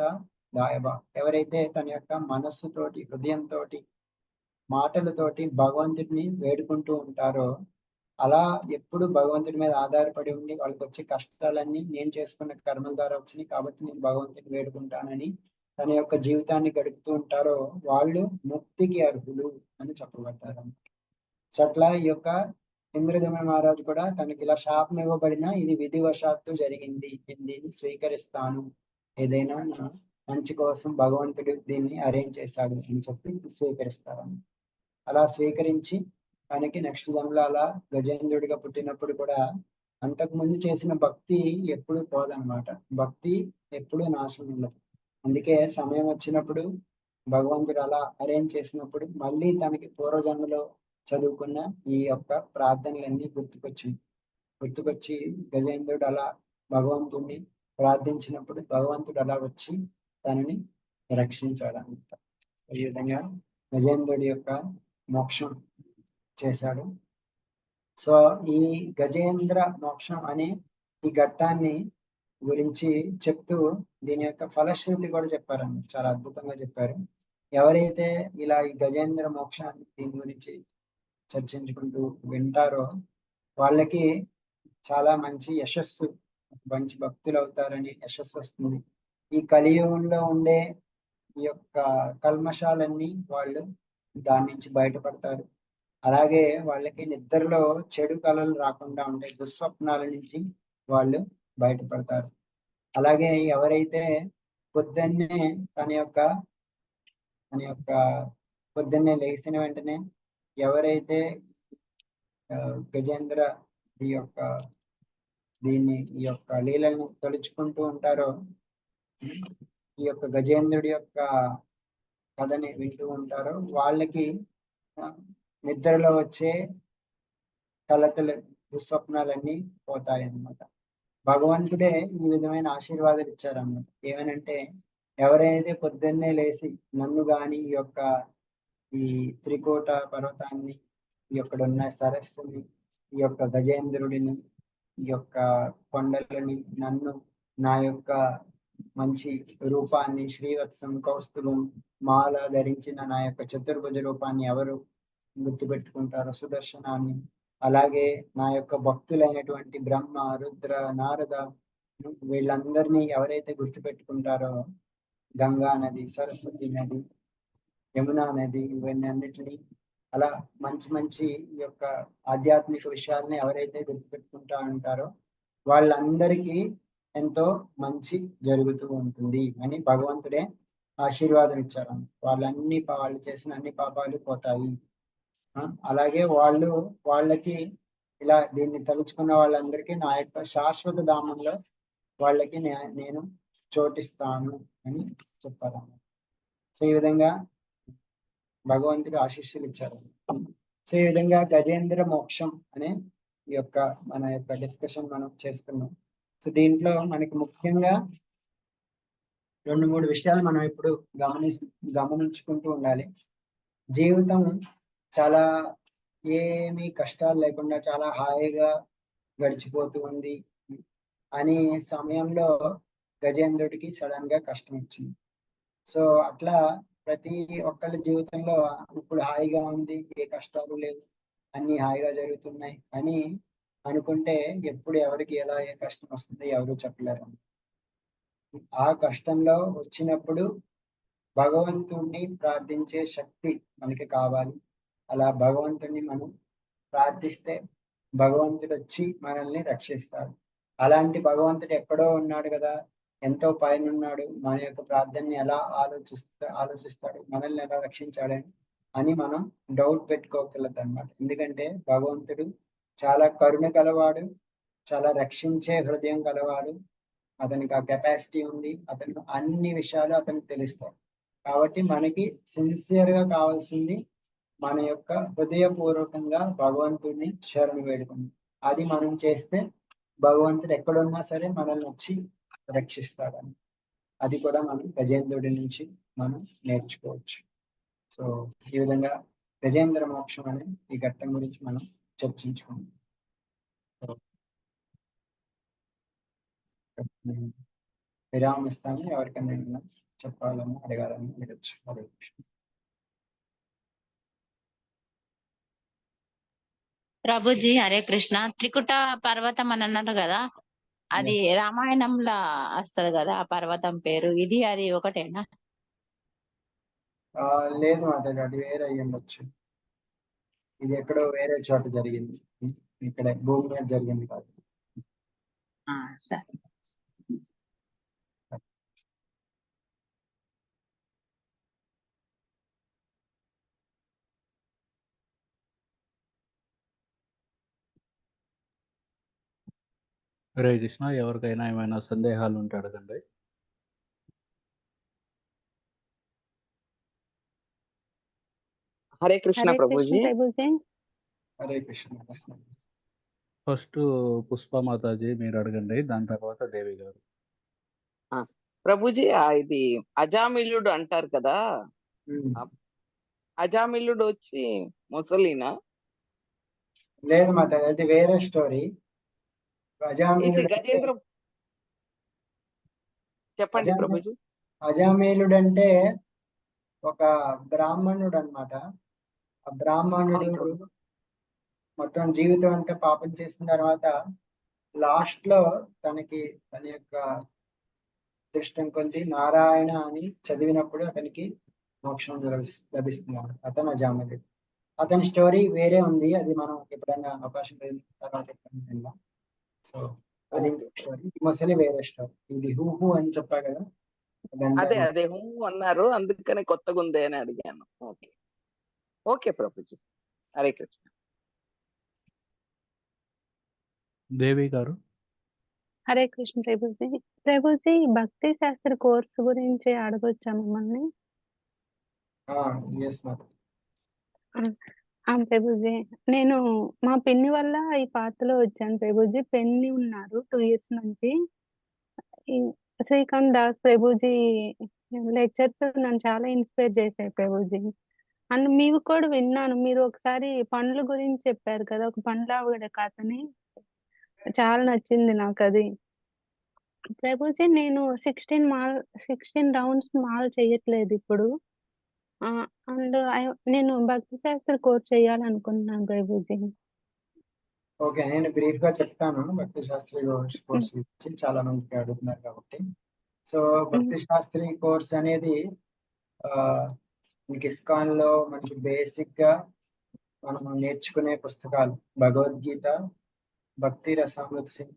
దాయబా. ఎవరైతే తన యొక్క మనస్సుతోటి హృదయంతో మాటలతోటి భగవంతుడిని వేడుకుంటూ ఉంటారో, అలా ఎప్పుడు భగవంతుడి మీద ఆధారపడి ఉండి వాళ్ళకి వచ్చే కష్టాలన్నీ నేను చేసుకున్న కర్మల ద్వారా వచ్చినాయి కాబట్టి నేను భగవంతుడిని వేడుకుంటానని తన యొక్క జీవితాన్ని గడుపుతూ ఉంటారో వాళ్ళు ముక్తికి అర్హులు అని చెప్పబడ్డారు. సో అట్లా ఈ యొక్క ఇంద్రద్యుమ్న మహారాజు కూడా తనకి ఇలా శాపం ఇవ్వబడినా ఇది విధివశాత్తు జరిగింది, నేను దీన్ని స్వీకరిస్తాను, ఏదైనా నా మంచి కోసం భగవంతుడు దీన్ని అరేంజ్ చేశాడు అని చెప్పి స్వీకరిస్తారు. అలా స్వీకరించి తనకి నెక్స్ట్ జన్మలో అలా గజేంద్రుడిగా పుట్టినప్పుడు కూడా అంతకు ముందు చేసిన భక్తి ఎప్పుడు పోదన్నమాట. భక్తి ఎప్పుడు నాశనం ఉండదు. అందుకే సమయం వచ్చినప్పుడు భగవంతుడు అలా అరేంజ్ చేసినప్పుడు మళ్ళీ తనకి పూర్వజన్మలో చదువుకున్న ఈ యొక్క ప్రార్థనలన్నీ గుర్తుకొచ్చి గజేంద్రుడు అలా భగవంతుడిని ప్రార్థించినప్పుడు భగవంతుడు అలా వచ్చి తనని రక్షించాడు అన్నమాట. ఈ విధంగా గజేంద్రుడి యొక్క మోక్షం చేశాడు. సో ఈ గజేంద్ర మోక్షం అనే ఈ ఘట్టాన్ని గురించి చెప్తూ దీని యొక్క ఫలశ్రుతి కూడా చెప్పారన్నమాట. చాలా అద్భుతంగా చెప్పారు. ఎవరైతే ఇలా ఈ గజేంద్ర మోక్షాన్ని దీని గురించి చర్చించుకుంటూ వింటారో వాళ్ళకి చాలా మంచి యశస్సు, మంచి భక్తులు అవుతారని యశస్సు వస్తుంది. ఈ కలియుగంలో ఉండే ఈ యొక్క కల్మషాలన్నీ వాళ్ళు దాని నుంచి బయటపడతారు. అలాగే వాళ్ళకి నిద్రలో చెడు కళలు రాకుండా ఉంటాయి, దుస్వప్నాల నుంచి వాళ్ళు బయటపడతారు. అలాగే ఎవరైతే పొద్దున్నే తన యొక్క పొద్దున్నే లేచిన వెంటనే ఎవరైతే గజేంద్ర ఈ యొక్క లీలను తలుచుకుంటూ ఉంటారో, ఈ యొక్క గజేంద్రుడి యొక్క కథని వింటూ ఉంటారో వాళ్ళకి నిద్రలో వచ్చే కలతలు దుస్వప్నాలన్నీ పోతాయి అన్నమాట. భగవంతుడే ఈ విధమైన ఆశీర్వాదాలు ఇచ్చారన్నమాట. ఏమనంటే ఎవరైతే పొద్దున్నే లేచి నన్ను గాని ఈ త్రికోట పర్వతాన్ని, ఈ ఉన్న సరస్సుని, ఈ యొక్క గజేంద్రుడిని, ఈ యొక్క కొండలని, నన్ను, నా యొక్క మంచి రూపాన్ని, శ్రీవత్సం కౌస్తుభం మాల ధరించిన నా యొక్క చతుర్భుజ రూపాన్ని ఎవరు గుర్తుపెట్టుకుంటారో, సుదర్శనాన్ని, అలాగే నా యొక్క భక్తులైనటువంటి బ్రహ్మ, రుద్ర, నారద వీళ్ళందరినీ ఎవరైతే గుర్తుపెట్టుకుంటారో, గంగా నది, సరస్వతి నది, యమునా నది, ఇవన్నీ అన్నిటినీ అలా మంచి ఈ యొక్క ఆధ్యాత్మిక విషయాల్ని ఎవరైతే గుర్తుపెట్టుకుంటా ఉంటారో వాళ్ళందరికీ ఎంతో మంచి జరుగుతూ ఉంటుంది అని భగవంతుడే ఆశీర్వాదం ఇచ్చారు. వాళ్ళు చేసిన అన్ని పాపాలు పోతాయి. అలాగే వాళ్ళకి ఇలా దీన్ని తలుచుకున్న వాళ్ళందరికీ నా యొక్క శాశ్వత ధామంలో వాళ్ళకి నేను చోటిస్తాను అని చెప్పారు. సో ఈ విధంగా భగవంతుడు ఆశీస్సులు ఇచ్చారు. సో ఈ విధంగా గజేంద్ర మోక్షం అనే ఈ యొక్క మన యొక్క డిస్కషన్ మనం చేసుకున్నాం. సో దీంట్లో మనకి ముఖ్యంగా 2-3 విషయాలు మనం ఇప్పుడు గమనించుకుంటూ ఉండాలి. జీవితం చాలా ఏమీ కష్టాలు లేకుండా చాలా హాయిగా గడిచిపోతూ ఉంది అని సమయంలో గజేంద్రుడికి సడన్ గా కష్టం వచ్చింది. సో అట్లా ప్రతి ఒక్కళ్ళ జీవితంలో ఇప్పుడు హాయిగా ఉంది, ఏ కష్టాలు లేవు, అన్ని హాయిగా జరుగుతున్నాయి అని అనుకుంటే ఎప్పుడు ఎవరికి ఎలా ఏ కష్టం వస్తుంది ఎవరు చెప్పలేరు. ఆ కష్టంలో వచ్చినప్పుడు భగవంతుణ్ణి ప్రార్థించే శక్తి మనకి కావాలి. అలా భగవంతుణ్ణి మనం ప్రార్థిస్తే భగవంతుడు వచ్చి మనల్ని రక్షిస్తాడు. అలాంటి భగవంతుడు ఎక్కడో ఉన్నాడు కదా, ఎంతో పైనున్నాడు, మన యొక్క ప్రార్థనని ఎలా ఆలోచిస్తాడు, మనల్ని ఎలా రక్షించాడని అని మనం డౌట్ పెట్టుకోగలదన్నమాట. ఎందుకంటే భగవంతుడు చాలా కరుణ గలవాడు, చాలా రక్షించే హృదయం గలవాడు. అతనికి ఆ కెపాసిటీ ఉంది. అతను అన్ని విషయాలు అతనికి తెలుస్తాయి. కాబట్టి మనకి సిన్సియర్‌గా కావాల్సింది మన యొక్క హృదయపూర్వకంగా భగవంతుడిని శరణు వేడుకుంది. అది మనం చేస్తే భగవంతుడు ఎక్కడున్నా సరే మనల్ని వచ్చి రక్షిస్తాడని. అది కూడా మనం గజేంద్రుడి నుంచి మనం నేర్చుకోవచ్చు. సో ఈ విధంగా గజేంద్ర మోక్షం అనే ఈ ఘట్టం గురించి మనం చర్చించుకుందాం. విరామం ఇస్తాను. ఎవరికైనా ఏమైనా చెప్పాలని అడగాలని అడగచ్చు. హరే కృష్ణ.
ప్రభుజీ హరే కృష్ణ. త్రికుట పర్వతం అని అన్నారు కదా, అది రామాయణంలో వస్తది కదా ఆ పర్వతం పేరు, ఇది అది ఒకటేనా?
లేదు మాతాజీ, అది వేరే అయ్యి ఉండొచ్చు. ఇది ఎక్కడో వేరే చోట జరిగింది, ఇక్కడ భూమి మీద జరిగింది కాదు.
సరే.
హరే కృష్ణ. ఎవరికైనా ఏమైనా సందేహాలు ఉంటే అడగండి.
హరే కృష్ణ
హరే కృష్ణ
ప్రభుజీ.
ప్రభుజీ.
హరే కృష్ణ.
ఫస్ట్ పుష్ప మాతాజీ మీరు అడగండి, దాని తర్వాత దేవి గారు.
ప్రభుజీ ఇది అజామిలుడు అంటారు కదా, అజామిలుడు వచ్చి ముసలినా?
లేదు మాతాజీ, అది వేరే స్టోరీ.
ఇది గజేంద్ర చెప్పండి ప్రభుజీ.
అజామేలుడు అంటే ఒక బ్రాహ్మణుడు అన్నమాట. ఆ బ్రాహ్మణుడు మొత్తం జీవితం అంతా పాపం చేసిన తర్వాత లాస్ట్ లో తనకి తన యొక్క అదృష్టం కొద్ది నారాయణ అని చదివినప్పుడు అతనికి మోక్షం లభిస్తుంది. అతను అజామేలుడు. అతని స్టోరీ వేరే ఉంది, అది మనం ఎప్పుడైనా అవకాశం కలిగిన తర్వాత విందాం. సో అది స్టోరీ, ముసలి వేరే స్టోరీ. ఇది హూ అని చెప్పా కదా,
అదే హూ అన్నారు, అందుకని కొత్తగా ఉంది అని అడిగాను. Okay okay Prabhuji. హరే కృష్ణ.
దేవి గారు.
హరే కృష్ణ ప్రభుజీ. ప్రభుజీ భక్తి శాస్త్ర కోర్సు గురించి అడగొచ్చా మిమ్మల్ని? ప్రభుజీ, నేను మా పిన్ని వల్ల ఈ పాత్రలో వచ్చాను ప్రభుజీ. పిన్ని ఉన్నారు 2 years నుంచి. శ్రీకాంత్ దాస్ ప్రభుజీ లెక్చర్స్ నన్ను చాలా ఇన్స్పైర్ చేశాయి ప్రభుజీ. అండ్ మీవి కూడా విన్నాను. మీరు ఒకసారి పండ్ల గురించి చెప్పారు కదా, ఒక పండ్ల ఆవిడ కథని, చాలా నచ్చింది నాకు అది. ప్రభుజీ నేను 16 రౌండ్స్ మాల చేయట్లేదు ఇప్పుడు. అండ్ నేను భక్తి శాస్త్ర కోర్స్ చేయాలనుకుంటున్నాను ప్రభుజీ.
ఓకే, నేను బ్రీఫ్ గా చెప్తాను భక్తి శాస్త్రి కోర్స్ గురించి, చాలా మందికి అడుగుతున్నారు కాబట్టి. సో భక్తి శాస్త్రి కోర్స్ అనేది మీకు ఇస్కాన్ లో మనకి బేసిక్ గా మనం నేర్చుకునే పుస్తకాలు భగవద్గీత, భక్తి రసామృత సింగ్,